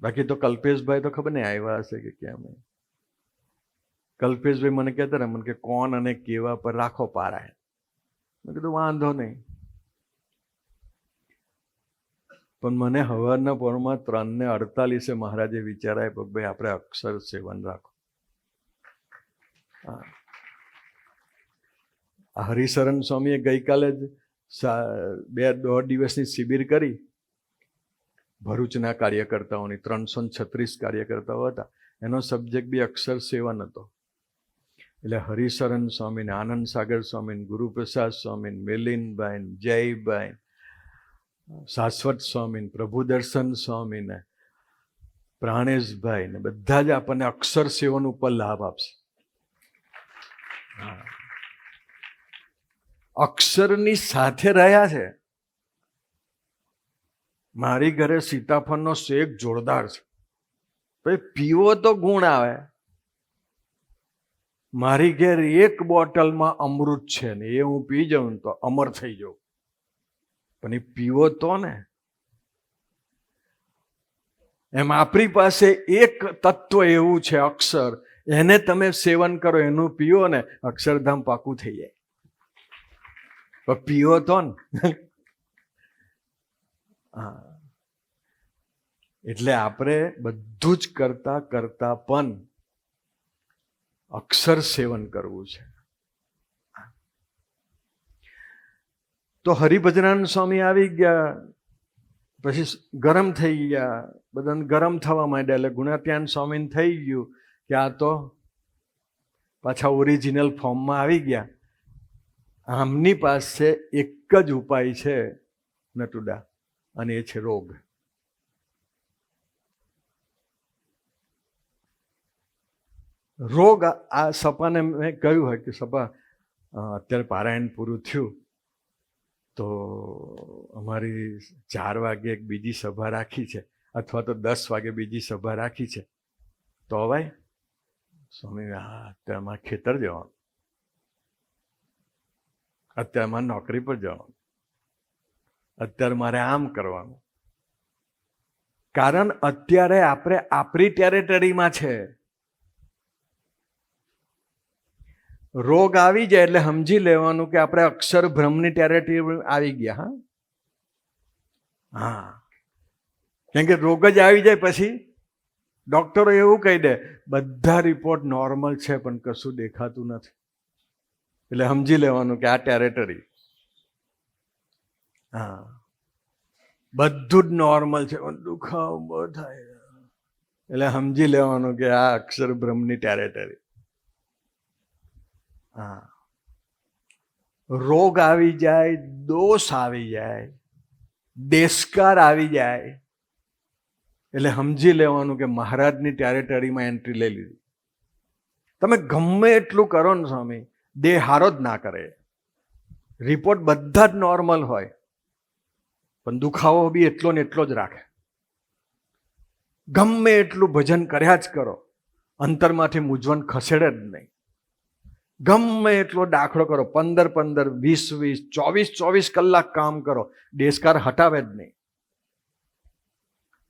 બાકી તો કલ્પેશભાઈ તો ખબર નહીં આવ્યા હશે કે કેમ. કલ્પેશભાઈ મને કહેતા ને, મને કે કોણ અને કેવા પર રાખો પારાય. મેં કીધું વાંધો નહીં. પણ મને હવારના પોરમાં 3:48 મહારાજે વિચાર આપ્યો કે ભાઈ આપણે અક્ષર સેવન રાખો. હરિશરણ સ્વામીએ ગઈકાલે જ 2.5 દિવસની શિબિર કરી ભરૂચના કાર્યકર્તાઓની. 336 કાર્યકર્તાઓ હતા. એનો સબ્જેક્ટ બી અક્ષર સેવન હતો. એટલે હરિશરણ સ્વામીને, આનંદ સાગર સ્વામીને, ગુરુપ્રસાદ સ્વામીને, મિલિનભાઈ, જયભાઈ, શાશ્વત સ્વામીને, પ્રભુદર્શન સ્વામીને, પ્રાણેશભાઈ ને બધા જ આપણને અક્ષર સેવન ઉપર લાભ આપશે. અક્ષરની સાથે રહ્યા છે. મારી ઘરે સીતાફળનો શેક જોરદાર છે. ભાઈ પીવો તો ગુણ આવે. મારી ઘેર 1 બોટલમાં અમૃત છે ને એ હું પી જાઉં તો અમર થઈ જાઉં. પણ એ પીવો તો ને. એમ આપણી પાસે એક તત્વ એવું છે અક્ષર, એને તમે સેવન કરો, એનું પીવો ને અક્ષરધામ પાકું થઈ જાય. પણ પીવો તો ને. હા, એટલે આપણે બધું જ કરતા પણ અક્ષર સેવન કરવું છે. તો હરિભજનાનંદ સ્વામી આવી ગયા. પછી ગરમ થઈ ગયા, બધાને ગરમ થવા માંડ્યા. એટલે ગુણાત્યાન સ્વામીને થઈ ગયું કે આ તો પાછા ઓરિજિનલ ફોર્મમાં આવી ગયા. આમની પાસે એક જ ઉપાય છે નટુડા, અને એ છે રોગ. રોગ. આ સપાને મેં કહ્યું હોય કે સપા અત્યારે પારાયણ પૂરું થયું તો અમારી 4 વાગે એક બીજી સભા રાખી છે, અથવા તો 10 વાગે બીજી સભા રાખી છે, તો અવાય? સ્વામી, હા અત્યારે અમારે ખેતર જવાનું, અત્યારે મારે નોકરી પર જવાનું, અત્યારે મારે આમ કરવાનું. કારણ અત્યારે આપણે આપણી ટેરેટરીમાં છે. રોગ આવી જાય એટલે સમજી લેવાનું કે આપણે અક્ષર બ્રહ્મની ટેરેટરી આવી ગયા. હા, કેમ કે રોગ જ આવી જાય પછી ડોક્ટરો એવું કહી દે બધા રિપોર્ટ નોર્મલ છે પણ કશું દેખાતું નથી. એટલે સમજી લેવાનું કે આ ટેરેટરી. હા, બધું જ નોર્મલ છે પણ દુખાવો બહુ થાય, એટલે સમજી લેવાનું કે આ અક્ષર બ્રહ્મની ટેરેટરી. હા, રોગ આવી જાય, દોષ આવી જાય, દેશકાર આવી જાય, એટલે સમજી લેવાનું કે મહારાજની ટેરેટરીમાં એન્ટ્રી લઈ લીધી. તમે ગમે એટલું કરો ને સ્વામી, દેહ હારો જ ના કરે, રિપોર્ટ બધા જ નોર્મલ હોય, પણ દુખાવો બી એટલો ને એટલો જ રાખે. ગમે એટલું ભજન કર્યા જ કરો, અંતરમાંથી મૂંઝવણ ખસેડે જ નહીં. ગમે એટલો દાખલો કરો, 15-15, 20-20, 24-24 કલાક કામ કરો, દેશકાર હટાવે જ નહીં.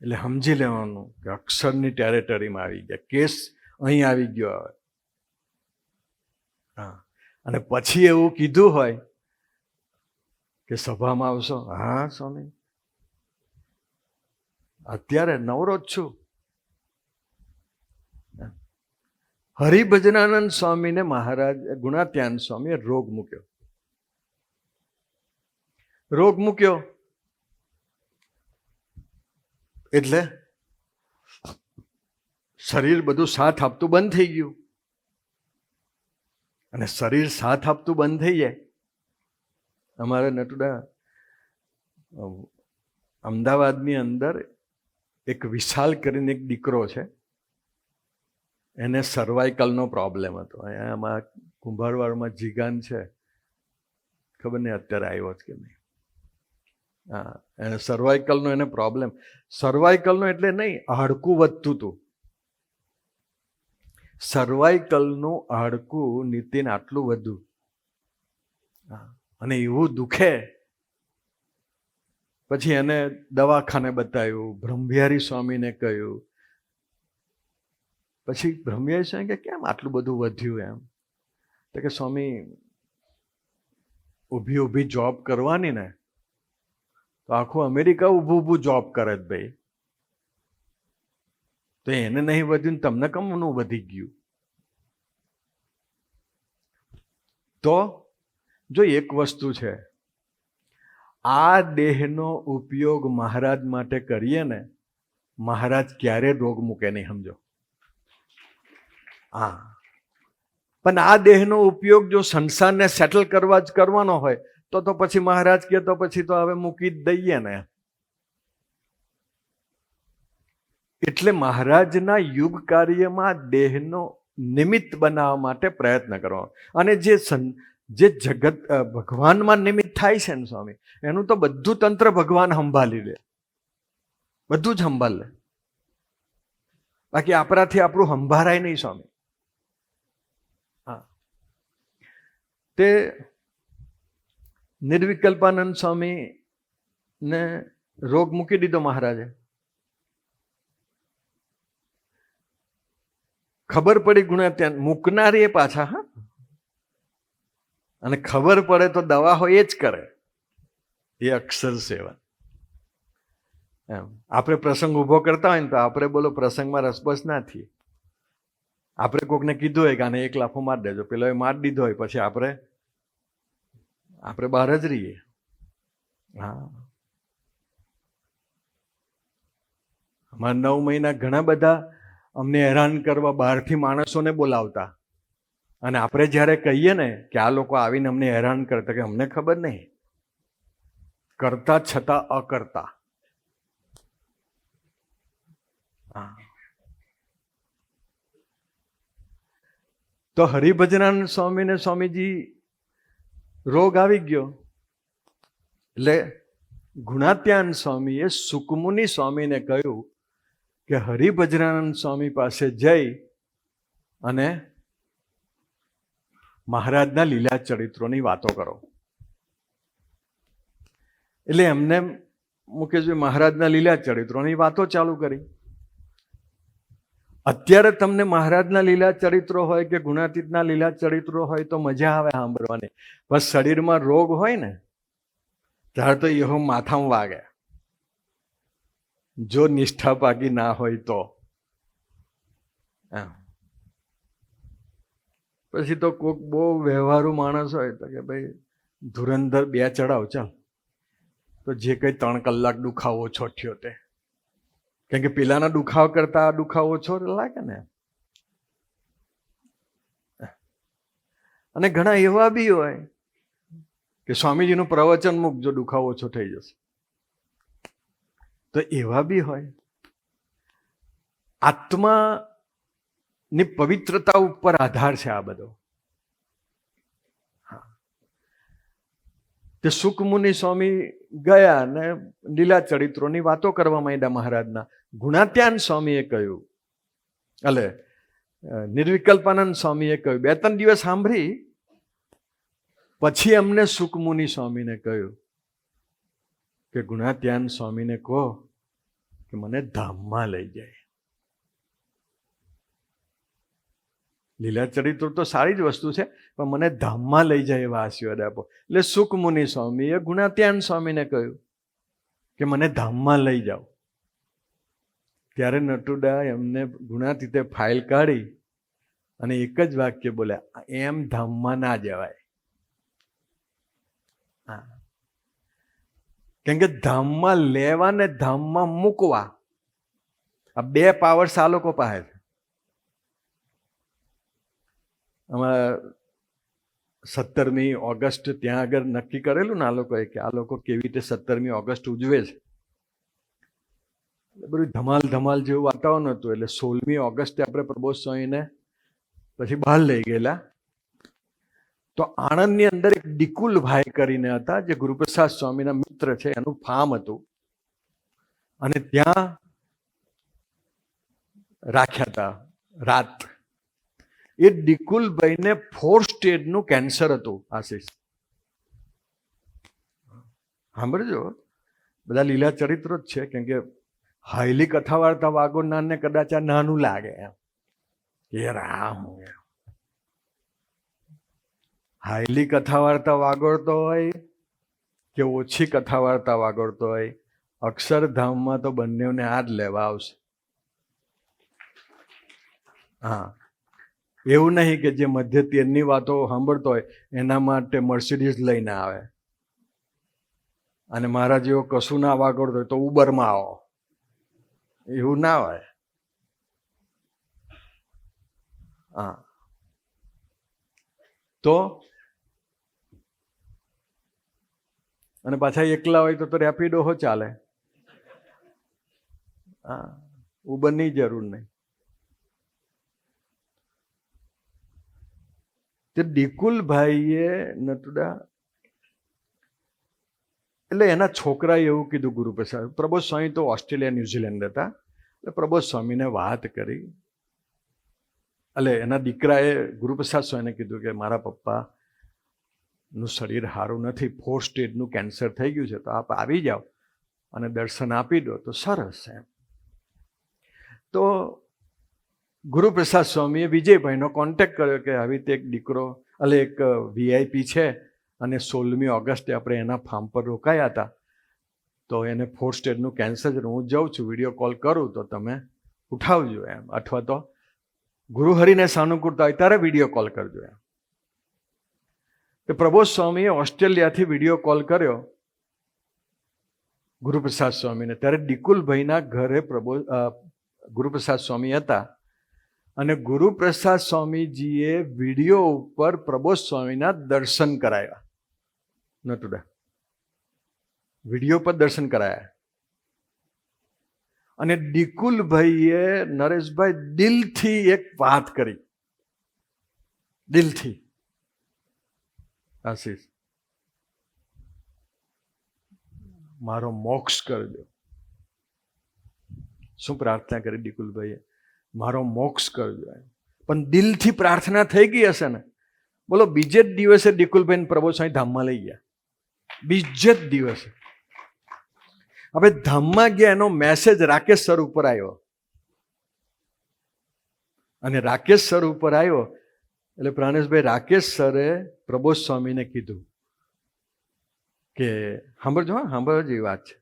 એટલે સમજી લેવાનું કે અક્ષરની ટેરેટરીમાં આવી ગયા, કેસ અહીં આવી ગયો હવે. હા, અને પછી એવું કીધું હોય કે સભામાં આવશો, હા સ્વામી અત્યારે નવરો જ છું. હરિભજનાનંદ સ્વામીને મહારાજ ગુણાત્યાન સ્વામીએ રોગ મૂક્યો. રોગ મૂક્યો એટલે શરીર બધું સાથ આપતું બંધ થઈ ગયું. અને શરીર સાથ આપતું બંધ થઈ જાય. અમારે નટુડા અમદાવાદની અંદર એક વિશાલ કરીને એક દીકરો છે, એને સર્વાઇકલનો પ્રોબ્લેમ હતો. અહીંયામાં કુંભારવાડમાં જીગાન છે, ખબર નહીં અત્યારે આવ્યો જ કે નહીં. હા, એને સર્વાઇકલનો એને પ્રોબ્લેમ. સર્વાઇકલનો એટલે નહીં, હાડકું વધતું હતું. સર્વાઇકલનું હાડકું નીતિન આટલું વધુ, અને એવું દુખે. પછી એને દવાખાને બતાવ્યું, બ્રહ્મવિહારી સ્વામીને કહ્યું. પછી બ્રહ્મવિહારી સ્વામી કે કેમ આટલું બધું વધ્યું એમ? તો કે સ્વામી ઊભી ઊભી જોબ કરવાની ને, તો આખું અમેરિકા ઊભું ઊભું જોબ કરે જ ભાઈ. તો એને નહીં વધ્યું, તમને કમનું વધી ગયું? તો જો એક વસ્તુ છે, આ દેહનો ઉપયોગ મહારાજ માટે કરીએ ને, મહારાજ ક્યારે રોગ મૂકે નહીં, સમજો. હા, પણ આ દેહનો ઉપયોગ જો સંસારને સેટલ કરવા જ કરવાનો હોય તો પછી મહારાજ કહે તો પછી તો હવે મૂકી જ દઈએ ને. એટલે મહારાજના યુગ કાર્યમાં દેહનો નિમિત્ત બનાવવા માટે પ્રયત્ન કરવાનો. અને જે જગત ભગવાનમાં નિમિત્ત થાય છે ને સ્વામી, એનું તો બધું તંત્ર ભગવાન સંભાળી લે, બધું જ સંભાળ લે. બાકી આપણાથી આપણું સંભાળાય નહીં સ્વામી. હા, તે નિર્વિકલ્પાનંદ સ્વામી ને રોગ મૂકી દીધો મહારાજે. ખબર પડી ગુણાત્યાન મૂકનારી એ પાછા. હા, અને ખબર પડે તો દવા હોય એ જ કરે. એ અક્ષર સેવા. એમ આપણે પ્રસંગ ઊભો કરતા હોય ને તો આપણે બોલો પ્રસંગમાં રસબસ ના થઈએ. આપણે કોકને કીધું હોય કે આને એક લાફો મારી દેજો, પેલો એ મારી દીધો હોય, પછી આપણે બહાર જ રહીએ. હા, અમારા 9 મહિના ઘણા બધા અમને હેરાન કરવા બહારથી માણસોને બોલાવતા, અને આપણે જ્યારે કહીએ ને કે આ લોકો આવીને અમને હેરાન કરતા, કે અમને ખબર નહીં, કરતા છતાં અકર્તા. તો હરિભજનાનંદ સ્વામીને સ્વામીજી રોગ આવી ગયો. એટલે ગુણાત્યાન સ્વામીએ સુકમુનિ સ્વામીને કહ્યું કે હરિભજનાનંદ સ્વામી પાસે જઈ અને મહારાજના લીલા ચરિત્રોની વાતો કરો. એટલે એમને મુકેશભાઈ મહારાજના લીલા ચરિત્રોની વાતો ચાલુ કરી. અત્યારે તમને મહારાજના લીલા ચરિત્રો હોય કે ગુણાતીતના લીલા ચરિત્રો હોય તો મજા આવે સાંભળવાની. બસ શરીરમાં રોગ હોય ને ત્યારે તો એવો માથામાં વાગે, જો નિષ્ઠા પાકી ના હોય તો. પછી તો કોઈક બહુ વ્યવહારુ માણસ હોય તો કે ભાઈ ધુરંધર 2 ચડાવ ચાલ, તો જે કંઈ 3 કલાક દુખાવો ઓછો થયો તે, કેમ કે પેલાના દુખાવો કરતા આ દુખાવો ઓછો લાગે ને. અને ઘણા એવા બી હોય કે સ્વામીજીનું પ્રવચન મૂકજો, દુખાવો ઓછો થઈ જશે. તો એવા બી હોય. આત્માની પવિત્રતા ઉપર આધાર છે આ બધો. તે સુકમુનિ સ્વામી ગયા ને લીલા ચરિત્રોની વાતો કરવા માંડ્યા મહારાજના. ગુણાત્યાન સ્વામીએ કહ્યું, નિર્વિકલ્પાનંદ સ્વામીએ કહ્યું, 2-3 દિવસ સાંભળી પછી અમને સુકમુનિ સ્વામીને કહ્યું કે ગુણાત્યાન સ્વામીને કહો કે મને ધામમાં લઈ જાય. લીલા ચરિત્રો તો સારી જ વસ્તુ છે, પણ મને ધામમાં લઈ જાય એવા આશીર્વાદ આપો. એટલે સુકમુનિ સ્વામીએ ગુણાત્યાન સ્વામીને કહ્યું કે મને ધામમાં લઈ જાઓ. ત્યારે નટુડા એમને ગુણાતીતે ફાઇલ કાઢી અને એક જ વાક્ય બોલ્યા, એમ ધામમાં ના જવાય. કેમ કે ધામમાં લેવા ને ધામમાં મૂકવા, આ 2 પાવર્સ આ લોકો પાસે છે. અમારા 17મી ઓગસ્ટ ત્યાં આગળ નક્કી કરેલું ને આ લોકોએ કે આ લોકો કેવી રીતે 17મી ઓગસ્ટ ઉજવે છે. બધું ધમાલ જેવું વાતાવરણ હતું. એટલે 16મી ઓગસ્ટે આપણે પ્રબોધ સ્વામીને પછી બહાર લઈ ગયેલા. તો આણંદની અંદર એક ડિકુલભાઈ કરીને હતા, જે ગુરુપ્રસાદ સ્વામીના મિત્ર છે. એનું ફાર્મ હતું અને ત્યાં રાખ્યા હતા રાત. એ ડિકુલભાઈને 4 સ્ટેજનું કેન્સર હતું. આશીષ સાંભળજો, બધા લીલા ચરિત્રો જ છે. કેમ કે હાઈલી કથા વાર્તા વાગોડનારને કદાચ આ નાનું લાગે એમ કે રામ હાઈલી કથા વાર્તા વાગોડતો હોય કે ઓછી કથા વાર્તા વાગોડતો હોય, અક્ષરધામમાં તો બંનેને આ જ લેવા આવશે. હા, એવું નહીં કે જે મધ્ય 13ની વાતો સાંભળતો હોય એના માટે મર્સિડીઝ લઈને આવે, અને મારા જેવો કશું ના વાગડતો હોય તો ઉબરમાં આવો. એવું ના હોય. હા, તો અને પાછા એકલા હોય તો રેપિડો હો ચાલે. હા, ઉબરની જરૂર નહીં. તે ડિકુલભાઈએ નટુડા એટલે એના છોકરાએ એવું કીધું ગુરુપ્રસાદ. પ્રબોધ સ્વામી તો ઓસ્ટ્રેલિયા ન્યુઝીલેન્ડ હતા. એટલે પ્રબોધ સ્વામીને વાત કરી. એટલે એના દીકરાએ ગુરુપ્રસાદ સ્વામીને કીધું કે મારા પપ્પાનું શરીર સારું નથી, 4 સ્ટેજનું કેન્સર થઈ ગયું છે, તો આપ આવી જાઓ અને દર્શન આપી દો તો સરસ એમ. તો ગુરુપ્રસાદ સ્વામીએ વિજયભાઈનો કોન્ટેક્ટ કર્યો કે આવી રીતે એક દીકરો એટલે એક VIP છે અને 16મી ઓગસ્ટે આપણે એના ફાર્મ પર રોકાયા હતા, તો એને 4 સ્ટેજનું કેન્સર છે, હું જાઉં છું, વિડીયો કોલ કરું તો તમે ઉઠાવજો એમ, અથવા તો ગુરુહરિને સાનુકૂળતા હોય ત્યારે વિડીયો કોલ કરજો એમ. તો પ્રબોધ સ્વામીએ ઓસ્ટ્રેલિયાથી વિડીયો કોલ કર્યો ગુરુપ્રસાદ સ્વામીને. ત્યારે ડિકુલભાઈના ઘરે ગુરુપ્રસાદ સ્વામી હતા અને ગુરુપ્રસાદ સ્વામીજીએ વિડીયો ઉપર પ્રબોધ સ્વામીના દર્શન કરાયા. નટુડા વિડીયો પર દર્શન કરાયા. અને ડિકુલભાઈએ નરેશભાઈ દિલથી એક વાત કરી, દિલથી, આશીષ મારો મોક્ષ કરજો. શું પ્રાર્થના કરી ડિકુલભાઈએ? મારો મોક્ષ કરજો. પણ દિલથી પ્રાર્થના થઈ ગઈ હશે ને. બોલો, બીજે જ દિવસે ડિકુલભાઈ પ્રભુ સ્વામી ધામમાં લઈ ગયા. બીજે જ દિવસે. હવે ધામમાં ગયા એનો મેસેજ રાકેશ સર ઉપર આવ્યો, અને રાકેશ સર ઉપર આવ્યો એટલે પ્રાણેશભાઈ રાકેશ સરે પ્રબોધ સ્વામીને કીધું કે સાંભળજો, હા સાંભળજો એ વાત છે.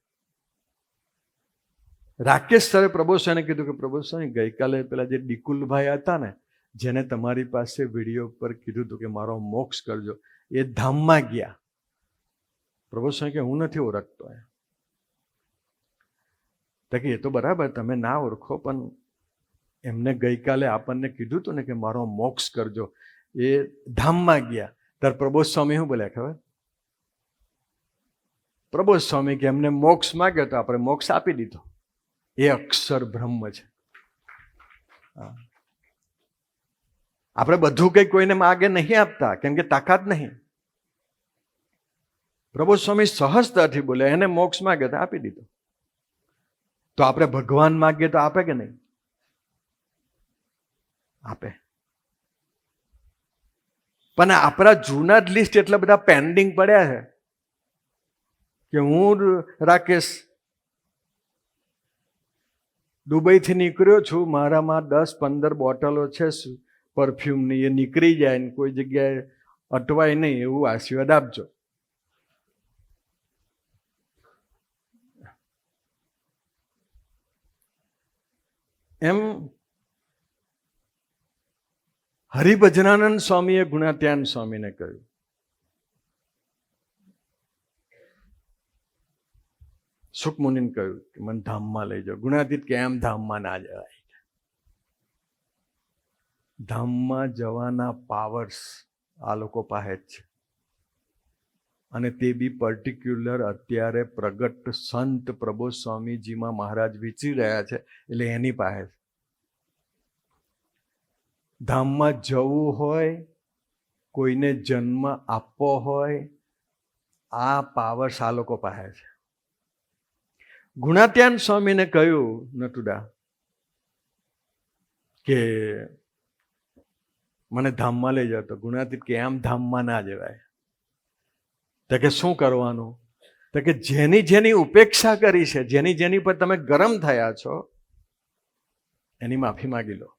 રાકેશ સરે પ્રબોધ સ્વામીને કીધું કે પ્રબોધ સ્વામી ગઈકાલે પેલા જે ડિકુલભાઈ હતા ને, જેને તમારી પાસે વિડીયો પર કીધું હતું કે મારો મોક્ષ કરજો, એ ધામમાં ગયા. પ્રબોધ સ્વામી કે હું નથી ઓળખતો. કે એ તો બરાબર તમે ના ઓળખો, પણ એમને ગઈકાલે આપણને કીધું હતું ને કે મારો મોક્ષ કરજો, એ ધામમાં ગયા. ત્યારે પ્રબોધ સ્વામી શું બોલ્યા ખબર? પ્રબોધ સ્વામી કે એમને મોક્ષ માગ્યો તો આપણે મોક્ષ આપી દીધો. એ અક્ષર બ્રહ્મ છે. આપણે બધું કંઈ કોઈને માગે નહીં આપતા, કેમ કે તાકાત નહીં. પ્રબોધ સ્વામી સહજતાથી બોલે, એને મોક્ષ માગ્યો તો આપી દીધો. તો આપણે ભગવાન માગીએ તો આપે કે નહીં? આપે. પણ આપણા જૂના જ લિસ્ટ એટલા બધા પેન્ડિંગ પડ્યા છે કે હું રાકેશ દુબઈથી નીકળ્યો છું, મારામાં 10-15 બોટલો છે પરફ્યુમની, એ નીકળી જાય ને કોઈ જગ્યાએ અટવાય નહીં એવું આશીર્વાદ આપજો. એમ હરિભજનાનંદ સ્વામીએ ગુણાત્યાન સ્વામીને કહ્યું, સુખમુનિને કહ્યું કે મને ધામમાં લઈ જાઓ. ગુણાતીત કે એમ ધામમાં ના જવાય. ધામમાં જવાના પાવર્સ આ લોકો પાસે જ છે, અને તે બી પર્ટિક્યુલર અત્યારે પ્રગટ સંત પ્રબોધ સ્વામીજીમાં મહારાજ વિચરી રહ્યા છે, એટલે એની પાસે. ધામમાં જવું હોય, કોઈને જન્મ આપવો હોય, આ પાવર્સ આ લોકો પાસે છે. ગુણાત્યાન સ્વામીને કહ્યું નટુડા કે મને ધામમાં લઈ જાઓ. તો ગુણાતીત કે એમ ધામમાં ના જવાય. તો કે શું કરવાનું? તો કે જેની જેની ઉપેક્ષા કરી છે, જેની જેની પર તમે ગરમ થયા છો, એની માફી માગી લો.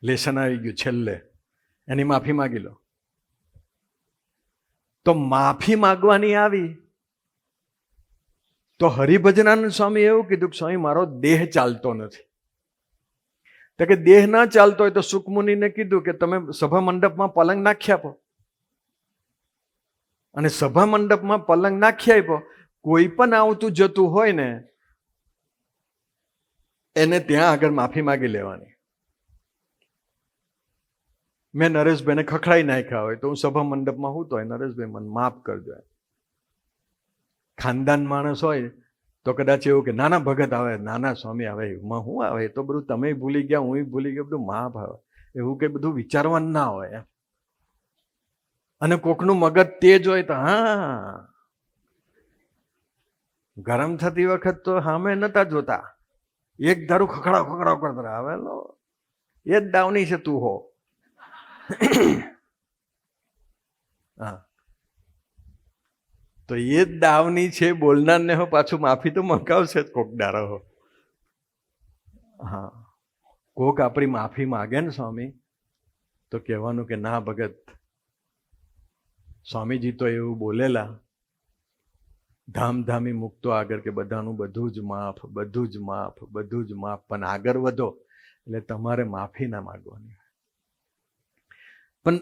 લેસન આવી ગયું છેલ્લે, એની માફી માગી લો. તો માફી માગવાની આવી તો હરિભજનાનંદ સ્વામી એવું કીધું કે સ્વામી મારો દેહ ચાલતો નથી. તો કે દેહ ના ચાલતો હોય તો સુખમુનિને કીધું કે તમે સભા મંડપમાં પલંગ નાખી આપો. અને સભા મંડપમાં પલંગ નાખી આપ્યો. કોઈ પણ આવતું જતું હોય ને એને ત્યાં આગળ માફી માગી લેવાની. મેં નરેશભાઈને ખખડાઈ નાખ્યા હોય તો હું સભા મંડપમાં હું તો હોય, નરેશભાઈ મને માફ કરજો. ખાનદાન માણસ હોય તો કદાચ એવું કે નાના ભગત આવે, નાના સ્વામી આવે, એમાં શું આવે, એ તો બધું તમે ભૂલી ગયા, હું ભૂલી ગયો, બધું માફ આવે, એવું કે બધું વિચારવાનું ના હોય. અને કોકનું મગજ તેજ હોય તો હા, ગરમ થતી વખત તો સામે નતા જોતા, એક ધારું ખખડાવ ખખડાવ કરતા આવે, એ જ દાવની છે તું હો. હા, તો એ જ દાવની છે બોલનારને હો પાછું માફી તો મંગાવશે જ કોક દારો. હા, કોક આપણી માફી માગે ને સ્વામી તો કહેવાનું કે ના ભગત, સ્વામીજી તો એવું બોલેલા ધામધામી મુક્તો આગળ કે બધાનું બધું જ માફ, બધું જ માફ, બધું જ માફ. પણ આગળ વધો એટલે તમારે માફી ના માગવાની. પણ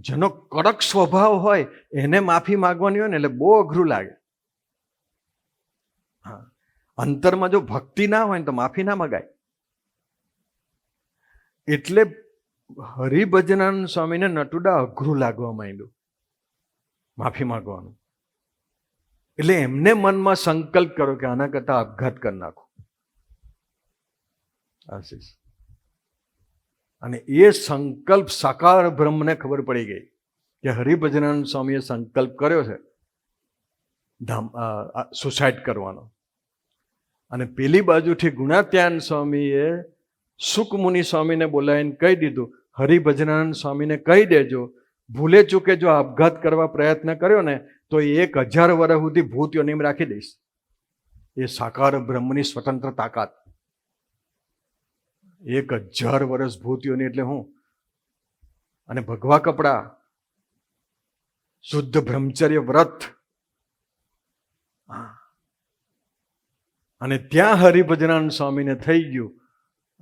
જેનો કડક સ્વભાવ હોય એને માફી માગવાની હોય ને એટલે બહુ અઘરું લાગે. હા, અંતરમાં જો ભક્તિ ના હોય ને તો માફી ના મગાય. એટલે હરિભજનાનંદ સ્વામીને નટુડા અઘરું લાગવા માંડ્યું માફી માગવાનું. એટલે એમને મનમાં સંકલ્પ કરો કે આના કરતા આપઘાત કરી નાખો. આશીષ. અને એ સંકલ્પ સાકાર બ્રહ્મને ખબર પડી ગઈ કે હરિભજનાનંદ સ્વામીએ સંકલ્પ કર્યો છે સુસાઇડ કરવાનો. અને પેલી બાજુથી ગુણાત્યાન સ્વામીએ સુખમુનિ સ્વામીને બોલાવીને કહી દીધું, હરિભજનાનંદ સ્વામીને કહી દેજો ભૂલે ચૂકે જો આપઘાત કરવા પ્રયત્ન કર્યો ને તો 1000 વર્ષ સુધી ભૂત યોનિમાં રાખી દઈશ. એ સાકાર બ્રહ્મની સ્વતંત્ર તાકાત. 1000 વર્ષ ભૂત યોની એટલે હું? અને ભગવા કપડા, શુદ્ધ બ્રહ્મચર્ય વ્રત. અને ત્યાં હરિભજનાનંદ સ્વામીને થઈ ગયું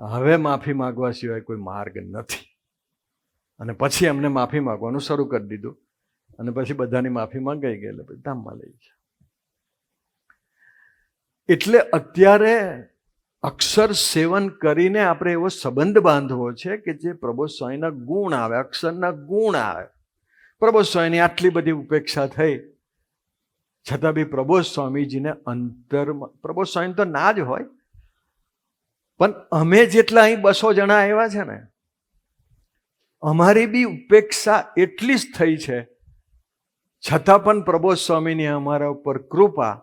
હવે માફી માગવા સિવાય કોઈ માર્ગ નથી. અને પછી એમને માફી માગવાનું શરૂ કરી દીધું. અને પછી બધાની માફી માંગાઈ ગઈ એટલે પછી ધામમાં લઈ ગયા. એટલે અત્યારે અક્ષર સેવન કરીને આપણે એવો સંબંધ બાંધવો છે કે જે પ્રબોધ સ્વામીના ગુણ આવે, અક્ષરના ગુણ આવે. પ્રબોધ સ્વામીની આટલી બધી ઉપેક્ષા થઈ છતાં બી પ્રબોધ સ્વામીજીને અંતરમાં, પ્રબોધ સ્વામી તો ના જ હોય, પણ અમે જેટલા અહીં 200 જણા આવ્યા છે ને, અમારી બી ઉપેક્ષા એટલી જ થઈ છે, છતાં પણ પ્રબોધ સ્વામીની અમારા ઉપર કૃપા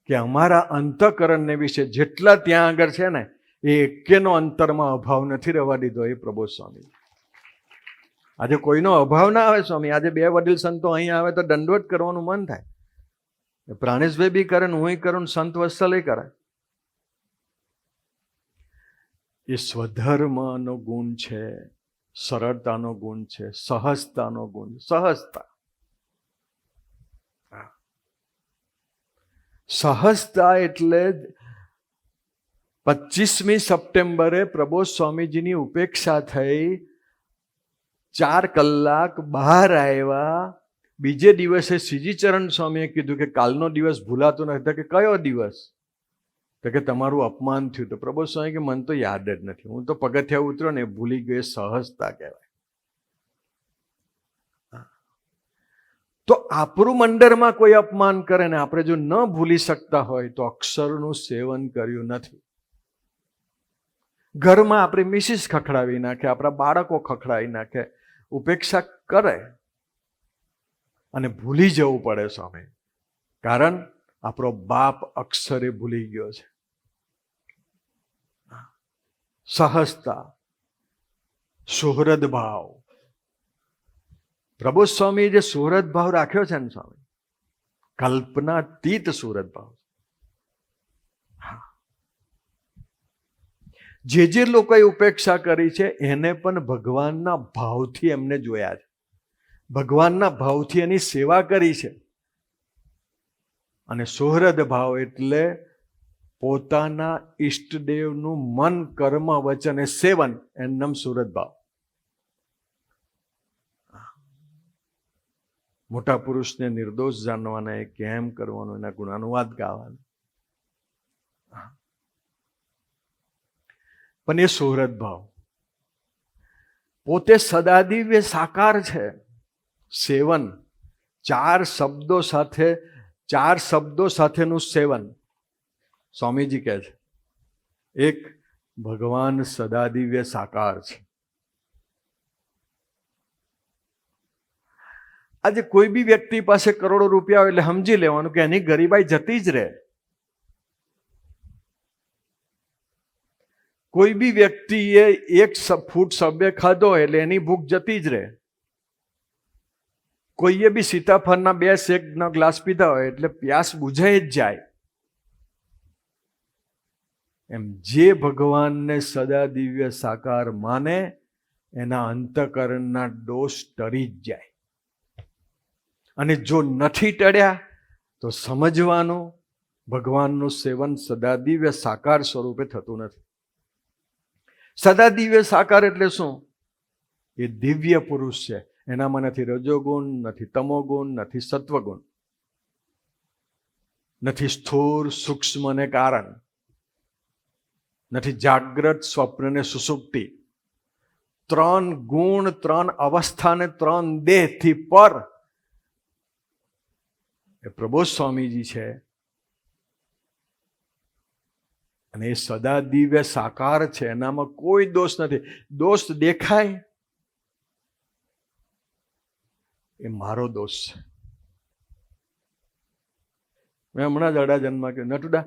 કે અમારા અંતઃકરણને વિશે જેટલા ત્યાં આગળ છે ને, એ એકેનો અંતરમાં અભાવ નથી રહેવા દીધો એ પ્રબોધ સ્વામી. આજે કોઈનો અભાવ ના આવે સ્વામી. આજે 2 વડીલ સંતો અહીં આવે તો દંડવત કરવાનું મન થાય. પ્રાણેશભાઈ બી કરે, હું કરું, સંત વત્સલ કરે. એ સ્વધર્મનો ગુણ છે, સરળતાનો ગુણ છે, સહજતાનો ગુણ. સહજતા, સહજતા એટલે 25મી સપ્ટેમ્બરે પ્રબોધ સ્વામીજીની ઉપેક્ષા થઈ, 4 કલાક બહાર આવ્યા. બીજે દિવસે શ્રીજીચરણ સ્વામીએ કીધું કે કાલનો દિવસ ભૂલાતો નથી. કે કયો દિવસ? તો કે તમારું અપમાન થયું. તો પ્રબોધ સ્વામી કે મને તો યાદ જ નથી, હું તો પગથિયા ઉતર્યો ને ભૂલી ગયો. સહજતા કહેવાય. તો આપણું મંડળમાં કોઈ અપમાન કરે ને આપણે જો ન ભૂલી શકતા હોય તો અક્ષરનું સેવન કર્યું નથી. ઘરમાં આપણી મિસિસ ખખડાવી નાખે, આપણા બાળકો ખખડાવી નાખે, ઉપેક્ષા કરે અને ભૂલી જવું પડે સ્વામી, કારણ આપણો બાપ અક્ષરે ભૂલી ગયો છે. સહજતા, સુહૃદ ભાવ. પ્રબોધ સ્વામી જે સુહૃદ ભાવ રાખ્યો છે ને સ્વામી, કલ્પનાતીત સુહૃદ ભાવ. જે લોકોએ ઉપેક્ષા કરી છે એને પણ ભગવાનના ભાવથી એમને જોયા છે, ભગવાનના ભાવથી એની સેવા કરી છે. અને સુહૃદ ભાવ એટલે પોતાના ઈષ્ટદેવનું મન, કર્મ, વચન એ સેવન, એનું નામ સુહૃદ ભાવ. મોટા પુરુષને નિર્દોષ જાણવાના, એ કેમ કરવાનું, એના ગુણાનુવાદ ગાવાના. પણ એ સુહૃદ ભાવ પોતે સદાદિવ્ય સાકાર છે. સેવન, 4 શબ્દો સાથેનું સેવન. સ્વામીજી કહે છે, એક, ભગવાન સદાદિવ્ય સાકાર છે. આજે કોઈ બી વ્યક્તિ પાસે કરોડો રૂપિયા હોય એટલે સમજી લેવાનું કે એની ગરીબાઈ જતી જ રહે. કોઈ બી વ્યક્તિએ 1 ફૂટ સબ્વે ખાધો એટલે એની ભૂખ જતી જ રહે. કોઈએ બી સીતાફળના 2 શેકનો ગ્લાસ પીધા હોય એટલે પ્યાસ બુઝાઈ જ જાય. એમ જે ભગવાનને સદા દિવ્ય સાકાર માને એના અંતઃકરણના દોષ ટળી જ જાય. અને જો નથી ટળ્યા તો સમજવાનું ભગવાનનું સેવન સદા દિવ્ય સાકાર સ્વરૂપે થતું નથી. સદા દિવ્ય સાકાર એટલે શું? એ દિવ્ય પુરુષ છે. એનામાં નથી રજોગુણ, નથી તમોગુણ, નથી સત્વગુણ, નથી સ્થૂળ, સૂક્ષ્મ ને કારણ, નથી જાગ્રત, સ્વપ્ન ને સુષુપ્તિ. 3 ગુણ, 3 અવસ્થા ને 3 દેહથી પર એ પ્રબોધ સ્વામીજી છે. અને એ સદા દિવ્ય સાકાર છે, એનામાં કોઈ દોષ નથી. દોષ દેખાય એ મારો દોષ છે. મેં હમણાં જ અડાજનમાં કહ્યું, નટુડા,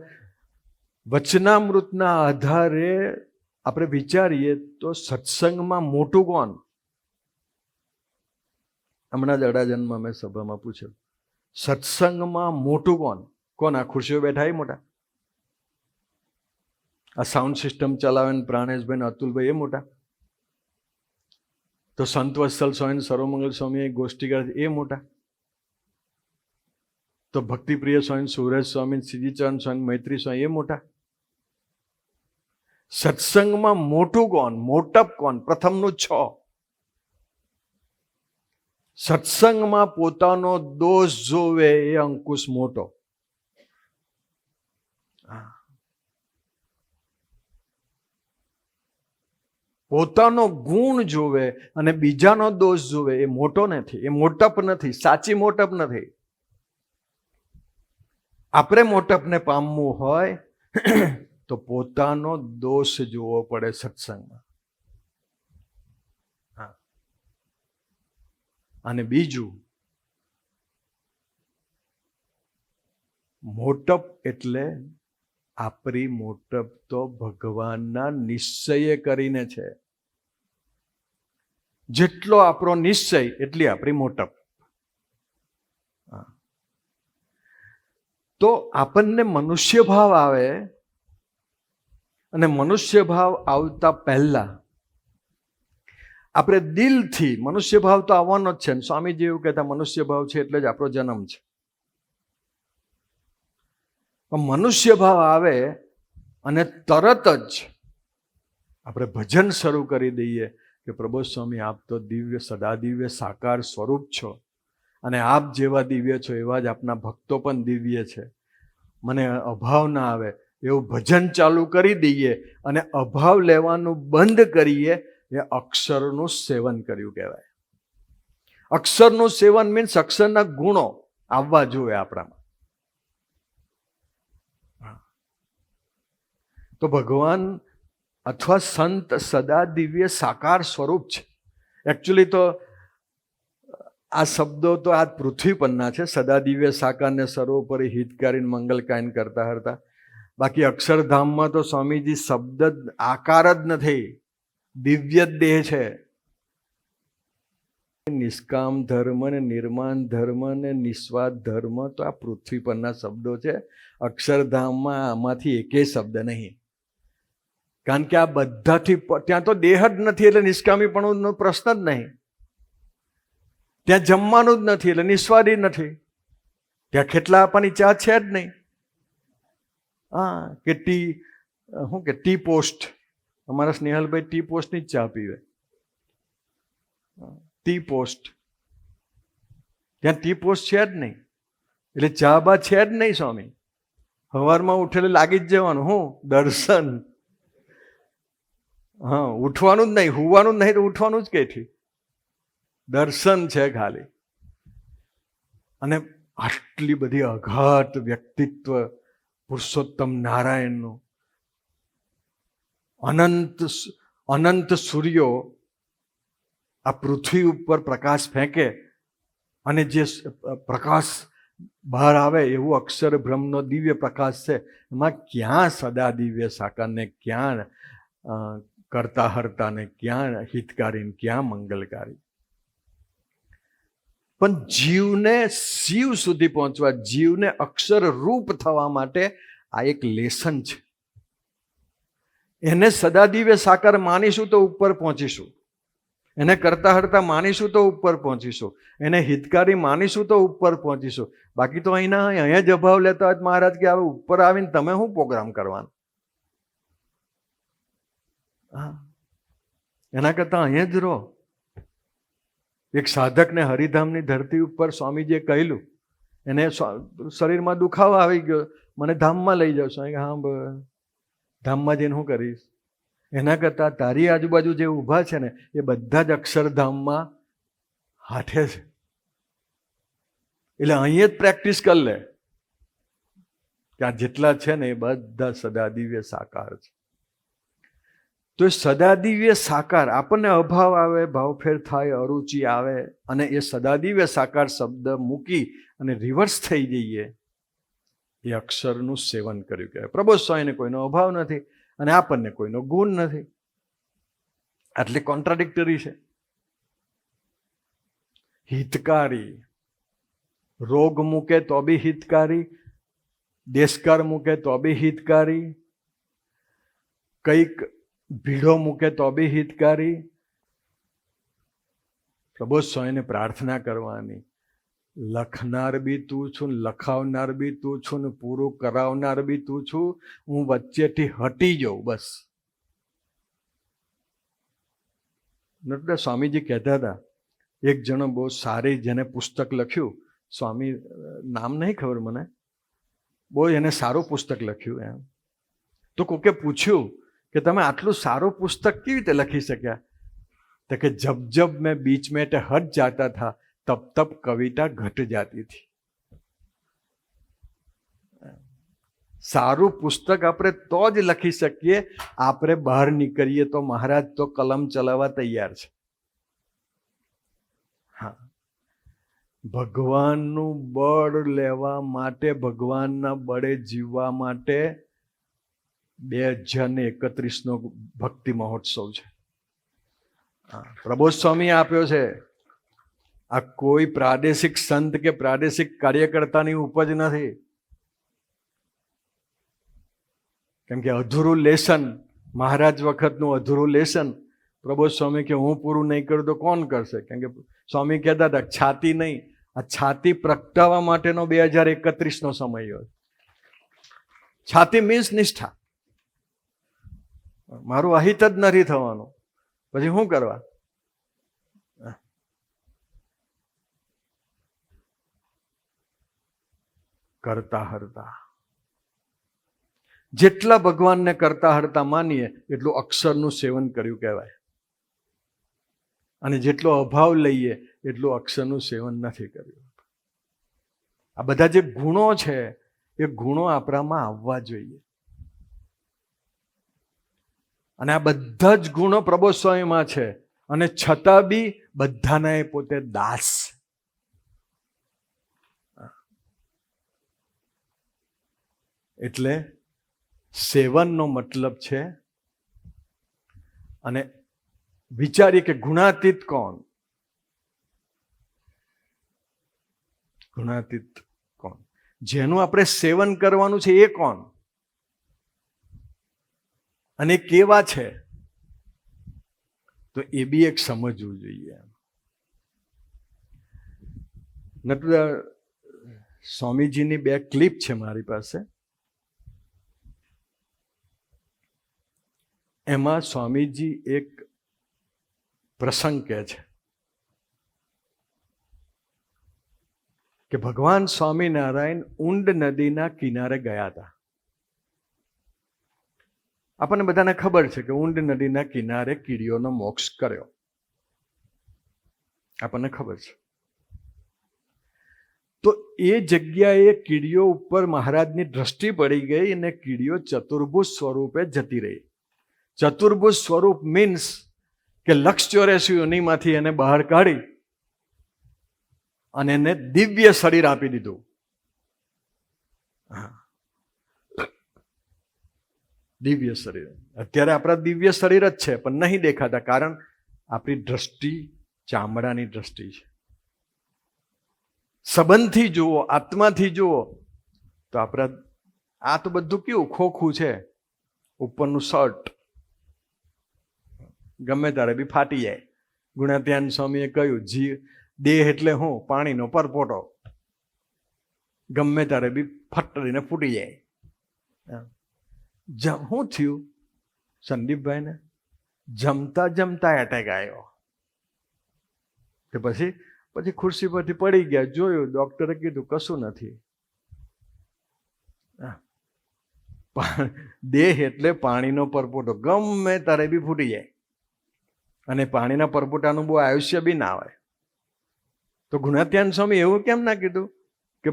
વચનામૃતના આધારે આપણે વિચારીએ તો સત્સંગમાં મોટું કોણ? હમણાં જ અડાજનમાં મેં સભામાં પૂછ્યું, સત્સંગમાં મોટું કોણ? કોણ? આ ખુરશીઓ બેઠા એ મોટા? આ સાઉન્ડ સિસ્ટમ ચલાવે ને પ્રાણેશભાઈ ને અતુલભાઈ એ મોટા? તો સંત વત્સલ સ્વામી, સર્વમંગલ સ્વામી ગોષ્ઠી કરે એ મોટા? તો ભક્તિપ્રિય સ્વામી, સુરેશ સ્વામી, શ્રીજીચરણ સ્વામી, મૈત્રી સ્વામી એ મોટા? સત્સંગમાં મોટું કોણ? મોટપ કોણ? પ્રથમનું 6. સત્સંગમાં પોતાનો દોષ જોવે એ અંકુશ મોટો. પોતાનો ગુણ જોવે અને બીજાનો દોષ જોવે એ મોટો નથી, એ મોટપ નથી, સાચી મોટપ નથી. આપણે મોટપને પામવું હોય તો પોતાનો દોષ જોવો પડે સત્સંગમાં. હા. અને બીજું, મોટપ એટલે આપણી મોટપ તો ભગવાનના નિશ્ચય કરીને છે. જેટલો આપણો નિશ્ચય એટલી આપણી મોટપ. તો આપણને મનુષ્ય ભાવ આવે, અને મનુષ્ય ભાવ આવતા પહેલા આપણે દિલથી, મનુષ્ય ભાવ તો આવવાનો જ છે. સ્વામીજી એવું કહેતા, મનુષ્ય ભાવ છે એટલે જ આપણો જન્મ છે. મનુષ્ય ભાવ આવે અને તરત જ આપણે ભજન શરૂ કરી દઈએ કે પ્રભુ સ્વામી, આપ તો દિવ્ય, સદા દિવ્ય સાકાર સ્વરૂપ છો, અને આપ જેવા દિવ્ય છો એવા જ આપના ભક્તો પણ દિવ્ય છે, મને અભાવ ના આવે એવું ભજન ચાલુ કરી દઈએ અને અભાવ લેવાનું બંધ કરીએ, એ અક્ષરનું સેવન કર્યું કહેવાય. અક્ષરનું સેવન મીન્સ અક્ષરના ગુણો આવવા જોઈએ આપણામાં. તો ભગવાન અથવા સંત સદા દિવ્ય સાકાર સ્વરૂપ છે. એકચ્યુઅલી તો આ શબ્દો તો આ પૃથ્વી પરના છે, સદા દિવ્ય સાકારને સર્વોપરી હિતકારી મંગલકાયન કરતા હતા. બાકી અક્ષરધામમાં તો સ્વામીજી શબ્દ આકાર જ નથી, દિવ્ય દેહ છે. નિષ્કામ ધર્મ ને નિર્માણ ધર્મ ને નિસ્વાર્થ ધર્મ તો આ પૃથ્વી પરના શબ્દો છે. અક્ષરધામમાં આમાંથી એકેય શબ્દ નહીં. કારણ કે આ બધાથી ત્યાં તો દેહ જ નથી એટલે નિષ્કામીપણુંનો પ્રશ્ન જ નહીં. ત્યાં જમવાનું જ નથી એટલે નિસ્વાદી નથી. ત્યાં ખેટલા આપવાની ચા છે જ નહીં. હા, કે ટી પોસ્ટ, અમારા સ્નેહલભાઈ ટી પોસ્ટની જ ચા પીવે. ટી પોસ્ટ, ત્યાં ટી પોસ્ટ છે જ નહીં એટલે ચા બા છે જ નહીં. સ્વામી સવારમાં ઉઠેલે લાગી જ જવાનું, હું દર્શન. હા, ઉઠવાનું જ નહીં, હુવાનું જ નહીં તો ઉઠવાનું જ કઈથી? દર્શન છે ખાલી. અને આટલી બધી અઘાત વ્યક્તિત્વ પુરુષોત્તમ નારાયણનું, અનંત સૂર્યો આ પૃથ્વી ઉપર પ્રકાશ ફેંકે અને જે પ્રકાશ બહાર આવે એવું અક્ષર બ્રહ્મનો દિવ્ય પ્રકાશ છે. એમાં ક્યાં સદા દિવ્ય સાકારને, ક્યાં કરતા હરતા ને, ક્યાં હિતકારી, ક્યાં મંગલકારી. પણ જીવને શિવ સુધી પહોંચવા, જીવને અક્ષર રૂપ થવા માટે આ એક લેસન છે. એને સદા દિવ્ય સાકાર માનીશું તો ઉપર પહોંચીશું, એને કરતા હરતા માનીશું તો ઉપર પહોંચીશું, એને હિતકારી માનીશું તો ઉપર પહોંચીશું. બાકી તો અહીંયા જ અભાવ લેતા હોય મહારાજ કે હવે ઉપર આવીને તમે શું પ્રોગ્રામ કરવાનો? હા, એના કરતા અહીંયા જ રહો. એક સાધકને હરિધામની ધરતી ઉપર સ્વામીજીએ કહેલું, એને શરીરમાં દુખાવો આવી ગયો, મને ધામમાં લઈ જાઓ. સ્વામી, હા, ધામમાં જઈને શું કરીશ? એના કરતાં તારી આજુબાજુ જે ઊભા છે ને એ બધા જ અક્ષરધામમાં હાથે છે, એટલે અહીંયા જ પ્રેક્ટિસ કરી લે કે આ જેટલા છે ને એ બધા સદા દિવ્ય સાકાર છે. તો એ સદા દિવ્ય સાકાર, આપણને અભાવ આવે, ભાવફેર થાય, અરુચિ આવે, અને એ સદા દિવ્ય સાકાર શબ્દ મૂકી અને રિવર્સ થઈ જઈએ, એ અક્ષરનું સેવન કર્યું કહેવાય. પ્રભુ સ્વામીને કોઈનો અભાવ નથી અને આપણને કોઈનો ગુણ નથી, આટલી કોન્ટ્રાડિક્ટરી છે. હિતકારી, રોગ મૂકે તો બી હિતકારી, દેશકાર મૂકે તો બી હિતકારી, કંઈક ભીડો મૂકે તો બી હિતકારી. પ્રભુ સ્વામીને પ્રાર્થના કરવાની, લખનાર બી તું છું, લખાવનાર બી તું છું, ને પૂરું કરાવનાર બી તું છું, હું વચ્ચેથી હટી જાઉં બસ. એટલે સ્વામીજી કહેતા હતા, એક જણો બહુ સારી જેને પુસ્તક લખ્યું, સ્વામી નામ નહીં ખબર મને, બહુ એને સારું પુસ્તક લખ્યું એમ. તો કોકે પૂછ્યું કે તમે આટલું સારું પુસ્તક કેવી રીતે લખી શક્યા? તો કે જબ જબ મેં બીચ में हट जाता था तब तब कविता घट जाती थी. સારું પુસ્તક આપણે તો જ લખી શકીએ. આપણે બહાર નીકળીએ તો મહારાજ તો કલમ ચલાવવા તૈયાર છે. હા, ભગવાનનું બળ લેવા માટે, ભગવાનના બળે જીવવા માટે 2031નો ભક્તિ મહોત્સવ છે. પ્રબોધ સ્વામી આપ્યો છે. આ કોઈ પ્રાદેશિક સંત કે પ્રાદેશિક કાર્યકર્તાની ઉપજ નથી. કેમ કે અધૂરું લેસન, મહારાજ વખતનું અધૂરું લેસન પ્રબોધ સ્વામી કે હું પૂરું નહીં કરું તો કોણ કરશે? કેમ કે સ્વામી કહેતા હતા છાતી નહીં, આ છાતી પ્રગટાવવા માટેનો 2031નો સમય હોય. છાતી મીન્સ નિષ્ઠા. મારું અહિત જ નથી થવાનું, પછી શું કરવા? કરતા હરતા, જેટલા ભગવાનને કરતા હરતા માનીએ એટલું અક્ષરનું સેવન કર્યું કહેવાય. અને જેટલો અભાવ લઈએ એટલું અક્ષરનું સેવન નથી કર્યું. આ બધા જે ગુણો છે એ ગુણો આપણામાં આવવા જોઈએ. અને આ બધા જ ગુણો પ્રબોધ સ્વામીમાં છે. અને છતાં બી બધાના એ પોતે દાસ. એટલે સેવનનો મતલબ છે, અને વિચારીએ કે ગુણાતીત કોણ? ગુણાતીત કોણ? જેનું આપણે સેવન કરવાનું છે એ કોણ? અને કેવા છે? તો એ બી એક સમજવું જોઈએ. નટુદા સ્વામીજીની 2 ક્લિપ છે મારી પાસે. એમાં સ્વામીજી એક પ્રસંગ કહે છે કે ભગવાન સ્વામિનારાયણ ઊંડ નદીના કિનારે ગયા હતા. આપણને બધાને ખબર છે કે ઊંડ નદીના કિનારે કીડીઓનો મોક્ષ કર્યો. આપણને ખબર છે. તો એ જગ્યાએ કીડીઓ ઉપર મહારાજની દ્રષ્ટિ પડી ગઈ અને કીડીઓ ચતુર્ભુજ સ્વરૂપે જતી રહી. ચતુર્ભુજ સ્વરૂપ મીન્સ કે 184 યોનિમાંથી એને બહાર કાઢી અને એને દિવ્ય શરીર આપી દીધું. દિવ્ય શરીર. અત્યારે આપણા દિવ્ય શરીર જ છે પણ નહીં દેખાતા, કારણ આપણી દ્રષ્ટિ ચામડાની દ્રષ્ટિ છે. સંબંધથી જુઓ, આત્માથી જુઓ તો આપણા આ તો બધું કેવું ખોખું છે. ઉપરનું શર્ટ ગમે ત્યારે બી ફાટી જાય. ગુણાત્યાન સ્વામીએ કહ્યું દેહ એટલે હું? પાણીનો પરપોટો. ગમે ત્યારે બી ફટરીને ફૂટી જાય. શું થયું સંદીપભાઈને? જમતા જમતા એટેક આવ્યો. કે પછી ખુરશી પરથી પડી ગયા. જોયું, ડોક્ટરે કીધું કશું નથી. દેહ એટલે પાણીનો પરપોટો, ગમે ત્યારે બી ફૂટી જાય. અને પાણીના પરપોટાનું બહુ આયુષ્ય બી ના હોય. તો ગુણાત્યાન સ્વામી એવું કેમ ના કીધું કે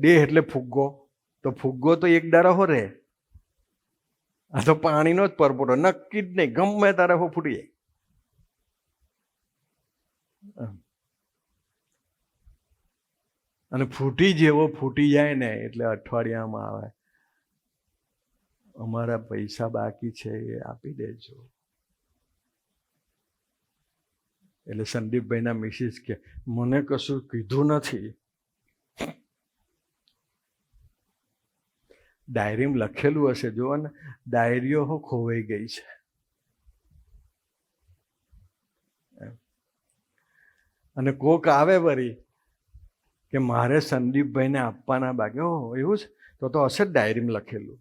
દેહ એટલે ફુગ્ગો? તો ફુગ્ગો તો એક દાડો રહે. આ તો પાણીનો જ પરપોટો, નક્કી જ નહીં, ગમે ત્યારે ફૂટી જાય. અને ફૂટી જાય ને એટલે અઠવાડિયામાં આવે, અમારા પૈસા બાકી છે એ આપી દેજો. એટલે સંદીપભાઈના મિસિસ કે મને કશું કીધું નથી. ડાયરીમાં લખેલું હશે, જુઓ ને, ડાયરીઓ ખોવાઈ ગઈ છે. અને કોક આવે વળી કે મારે સંદીપભાઈને આપવાના બાકી. ઓહ, એવું છે? તો હશે જ ડાયરીમાં લખેલું.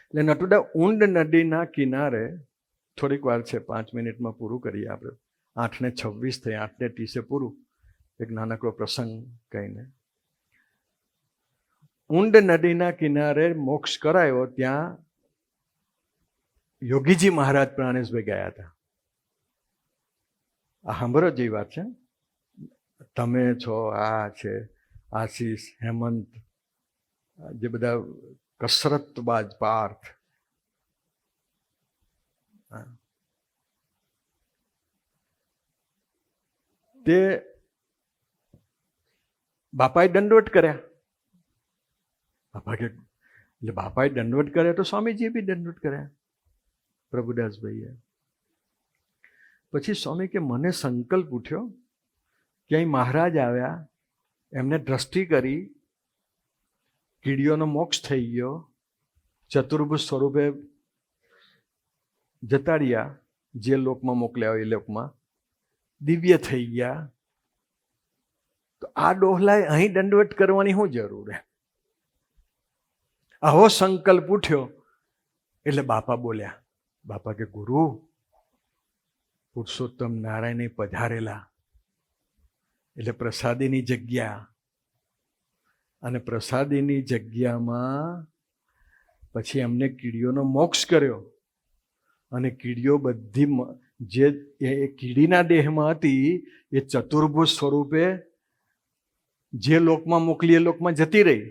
એટલે નટુડા ઊંડ નદીના કિનારે થોડીક વાર છે, 5 મિનિટમાં પૂરું કરીએ આપણે. 8:26 થઈ, 8:30 પૂરું. એક નાનકડો પ્રસંગ કહીને ઊંડ નદીના કિનારે મોક્ષ કરાયો. ત્યાં યોગીજી મહારાજ પ્રાણેશભાઈ ગયા હતા. આ સાંભળો જેવી વાત છે. તમે છો, આ છે, આશીષ, હેમંત, જે બધા કસરતબાજ, પાર્થ, તે બાપાએ દંડવટ કર્યા. બાપા કે એટલે બાપાએ દંડવટ કર્યા તો સ્વામીજીએ બી દંડવટ કર્યા, પ્રભુદાસભાઈએ. પછી સ્વામી કે મને સંકલ્પ ઉઠ્યો કે અહીં મહારાજ આવ્યા, એમને દ્રષ્ટિ કરી, કીડીઓનો મોક્ષ થઈ ગયો, ચતુર્ભુજ સ્વરૂપે જતા રહ્યા, જે લોકમાં મોકલ્યા હોય એ લોકમાં દિવ્ય થઈ ગયા, તો આ ડોહલાએ અહીં દંડવટ કરવાની શું જરૂર હે? આવો સંકલ્પ ઉઠ્યો એટલે બાપા બોલ્યા. બાપા કે ગુરુ, પુરુષોત્તમ નારાયણે પધારેલા એટલે પ્રસાદીની જગ્યા, અને પ્રસાદીની જગ્યામાં પછી એમને કીડીઓનો મોક્ષ કર્યો, અને કીડીઓ બધી જે એ કીડીના દેહમાં હતી એ ચતુર્ભુજ સ્વરૂપે જે લોકમાં મોકલી એ લોકમાં જતી રહી.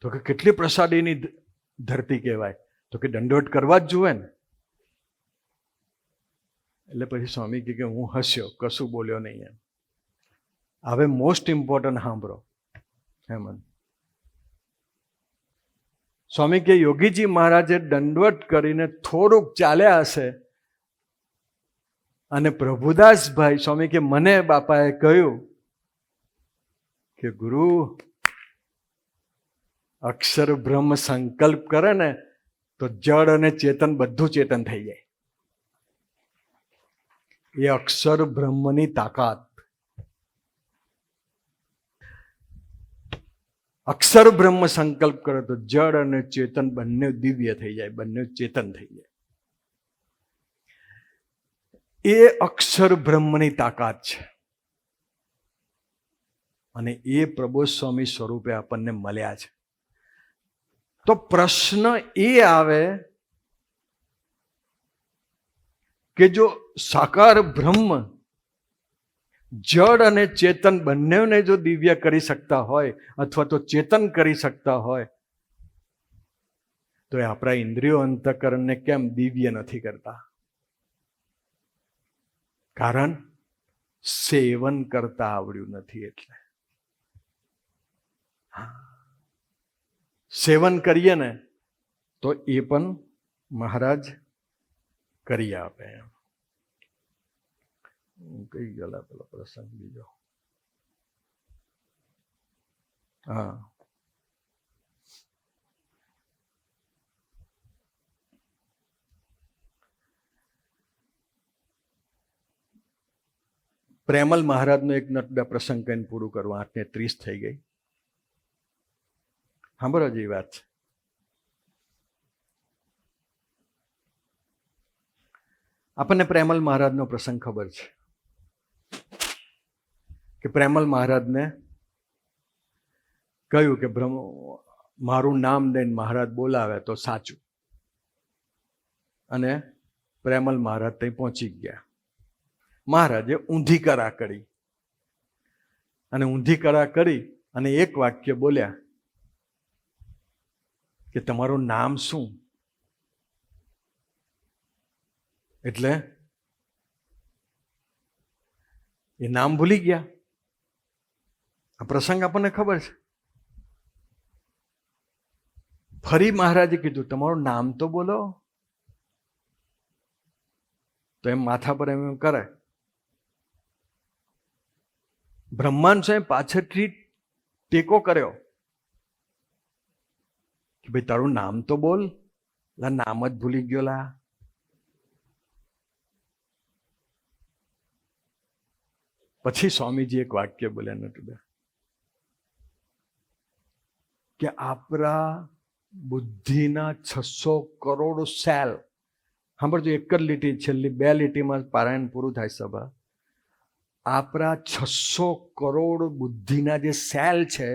તો કે કેટલી પ્રસાદીની ધરતી કહેવાય, તો કે દંડવટ કરવા જ જુએ ને. એટલે પછી સ્વામી કે હું હસ્યો, કશું બોલ્યો નહીં એમ. હવે મોસ્ટ ઇમ્પોર્ટન્ટ સાંભળો હેમંત. સ્વામી કે યોગીજી મહારાજે દંડવટ કરીને થોડુંક ચાલ્યા હશે, અને પ્રભુદાસભાઈ સ્વામી કે મને બાપાએ કહ્યું કે ગુરુ, અક્ષર બ્રહ્મ સંકલ્પ કરે ને તો જડ અને ચેતન બધું ચેતન થઈ જાય. એ અક્ષર બ્રહ્મની તાકાત. અક્ષર બ્રહ્મ સંકલ્પ કરે તો જડ અને ચેતન બંને દિવ્ય થઈ જાય, બંને ચેતન થઈ જાય. એ અક્ષર બ્રહ્મની તાકાત છે, અને એ પ્રબોધ સ્વામી સ્વરૂપે આપણને મળ્યા છે. તો પ્રશ્ન એ આવે કે જો સાકાર બ્રહ્મ જડ અને ચેતન બંનેને જો દિવ્ય કરી શકતા હોય, અથવા તો ચેતન કરી શકતા હોય, તો એ આપણા ઇન્દ્રિયો અંતઃકરણને કેમ દિવ્ય નથી કરતા? કારણ સેવન કરતા આવડ્યું નથી. એટલે સેવન કરીએ ને તો એ પણ મહારાજ કરી આપે. કઈ ગયેલા પેલો પ્રસંગ બીજો? હા, પ્રેમલ મહારાજનો એક નટડા પ્રસંગ કહીને પૂરું કરવા. 8:30 થઈ ગઈ. સાંભળો જે વાત છે. આપણને પ્રેમલ મહારાજનો પ્રસંગ ખબર છે કે પ્રેમલ મહારાજને કહ્યું કે મારું નામ દઈને મહારાજ બોલાવે તો સાચું. અને પ્રેમલ મહારાજ ત્યાં પહોંચી ગયા. મહારાજે ઊંધી કરા કરી, અને ઊંધી કરા કરી અને એક વાક્ય બોલ્યા કે તમારું નામ શું? એટલે એ નામ ભૂલી ગયા. આ પ્રસંગ આપણને ખબર છે. ફરી મહારાજે કીધું તમારું નામ તો બોલો. તો એમ માથા પર એમ કરે. બ્રહ્માંડ સાહેબ પાછળથી ટેકો કર્યો કે ભાઈ તારું નામ તો બોલ. નામ જ ભૂલી ગયો લા. પછી સ્વામીજી એક વાક્ય બોલ્યા નટુડા કે આપણા બુદ્ધિના 600 કરોડ સેલ, સાંભળજો, એક જ લીટી, છેલ્લી 2 લીટીમાં પારાયણ પૂરું થાય સભા. આપણા 600 કરોડ બુદ્ધિના જે સેલ છે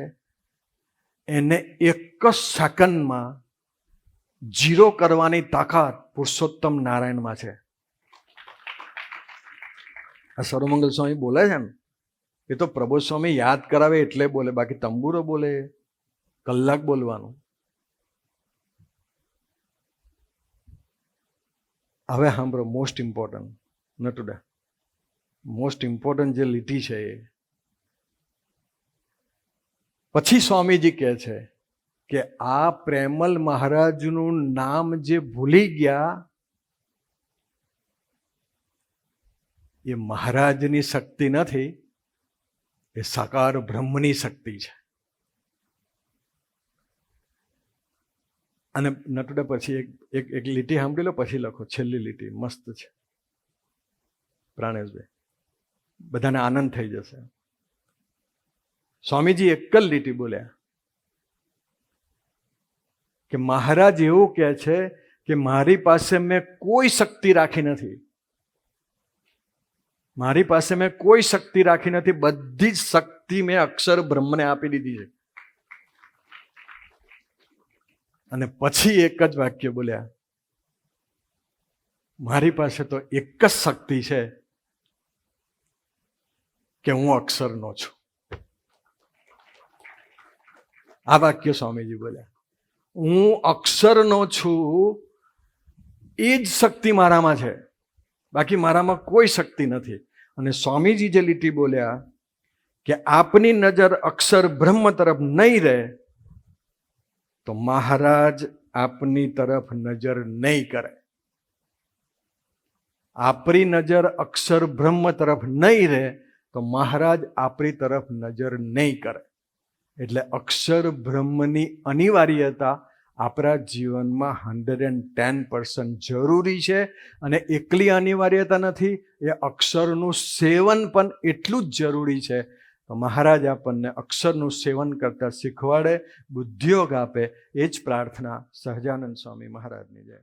એને એક જ સેકન્ડમાં 0 કરવાની તાકાત પુરુષોત્તમ નારાયણમાં છે. આ સર્વમંગલ સ્વામી બોલે છે ને, એ તો પ્રબોધ સ્વામી યાદ કરાવે એટલે બોલે, બાકી તંબુરો બોલે કલાક બોલવાનું. હવે સાંભળો, મોસ્ટ ઇમ્પોર્ટન્ટ નટુડા, મોસ્ટ ઇમ્પોર્ટન્ટ જે લીટી છે એ પછી સ્વામીજી કહે છે કે આ પ્રેમલ મહારાજનું નામ જે ભૂલી ગયા એ મહારાજની શક્તિ નથી, એ સાકાર બ્રહ્મની શક્તિ છે. અને નટુડા પછી એક લીટી સાંભળી લો, પછી લખો. છેલ્લી લીટી મસ્ત છે પ્રાણેશભાઈ, બધાને આનંદ થઈ જશે. સ્વામીજી એક જ લીટી બોલ્યા કે મહારાજ એવું કહે છે કે મારી પાસે મેં કોઈ શક્તિ રાખી નથી, મારી પાસે મેં કોઈ શક્તિ રાખી નથી, બધી જ શક્તિ મેં અક્ષર બ્રહ્મને આપી દીધી છે. અને પછી એક જ વાક્ય બોલ્યા, મારી પાસે તો એક જ શક્તિ છે કે હું અક્ષરનો છું. આ વાક્ય સ્વામીજી બોલ્યા, હું અક્ષરનો છું, એ જ શક્તિ મારામાં છે, બાકી મારામાં કોઈ શક્તિ નથી. અને સ્વામીજી જે લીટી બોલ્યા કે આપની નજર અક્ષર બ્રહ્મ તરફ નહીં રહે તો મહારાજ આપની તરફ નજર નહીં કરે. આપણી નજર અક્ષર બ્રહ્મ તરફ નહીં રહે તો મહારાજ આપણી તરફ નજર નહીં કરે. એટલે અક્ષર બ્રહ્મની અનિવાર્યતા આપણા જીવનમાં 110% જરૂરી છે. અને એકલી અનિવાર્યતા નથી, એ અક્ષરનું સેવન પણ એટલું જ જરૂરી છે. તો મહારાજ આપણને અક્ષરનું સેવન કરતા શીખવાડે, બુદ્ધિયોગ આપે, એ જ પ્રાર્થના. સહજાનંદ સ્વામી મહારાજની જય.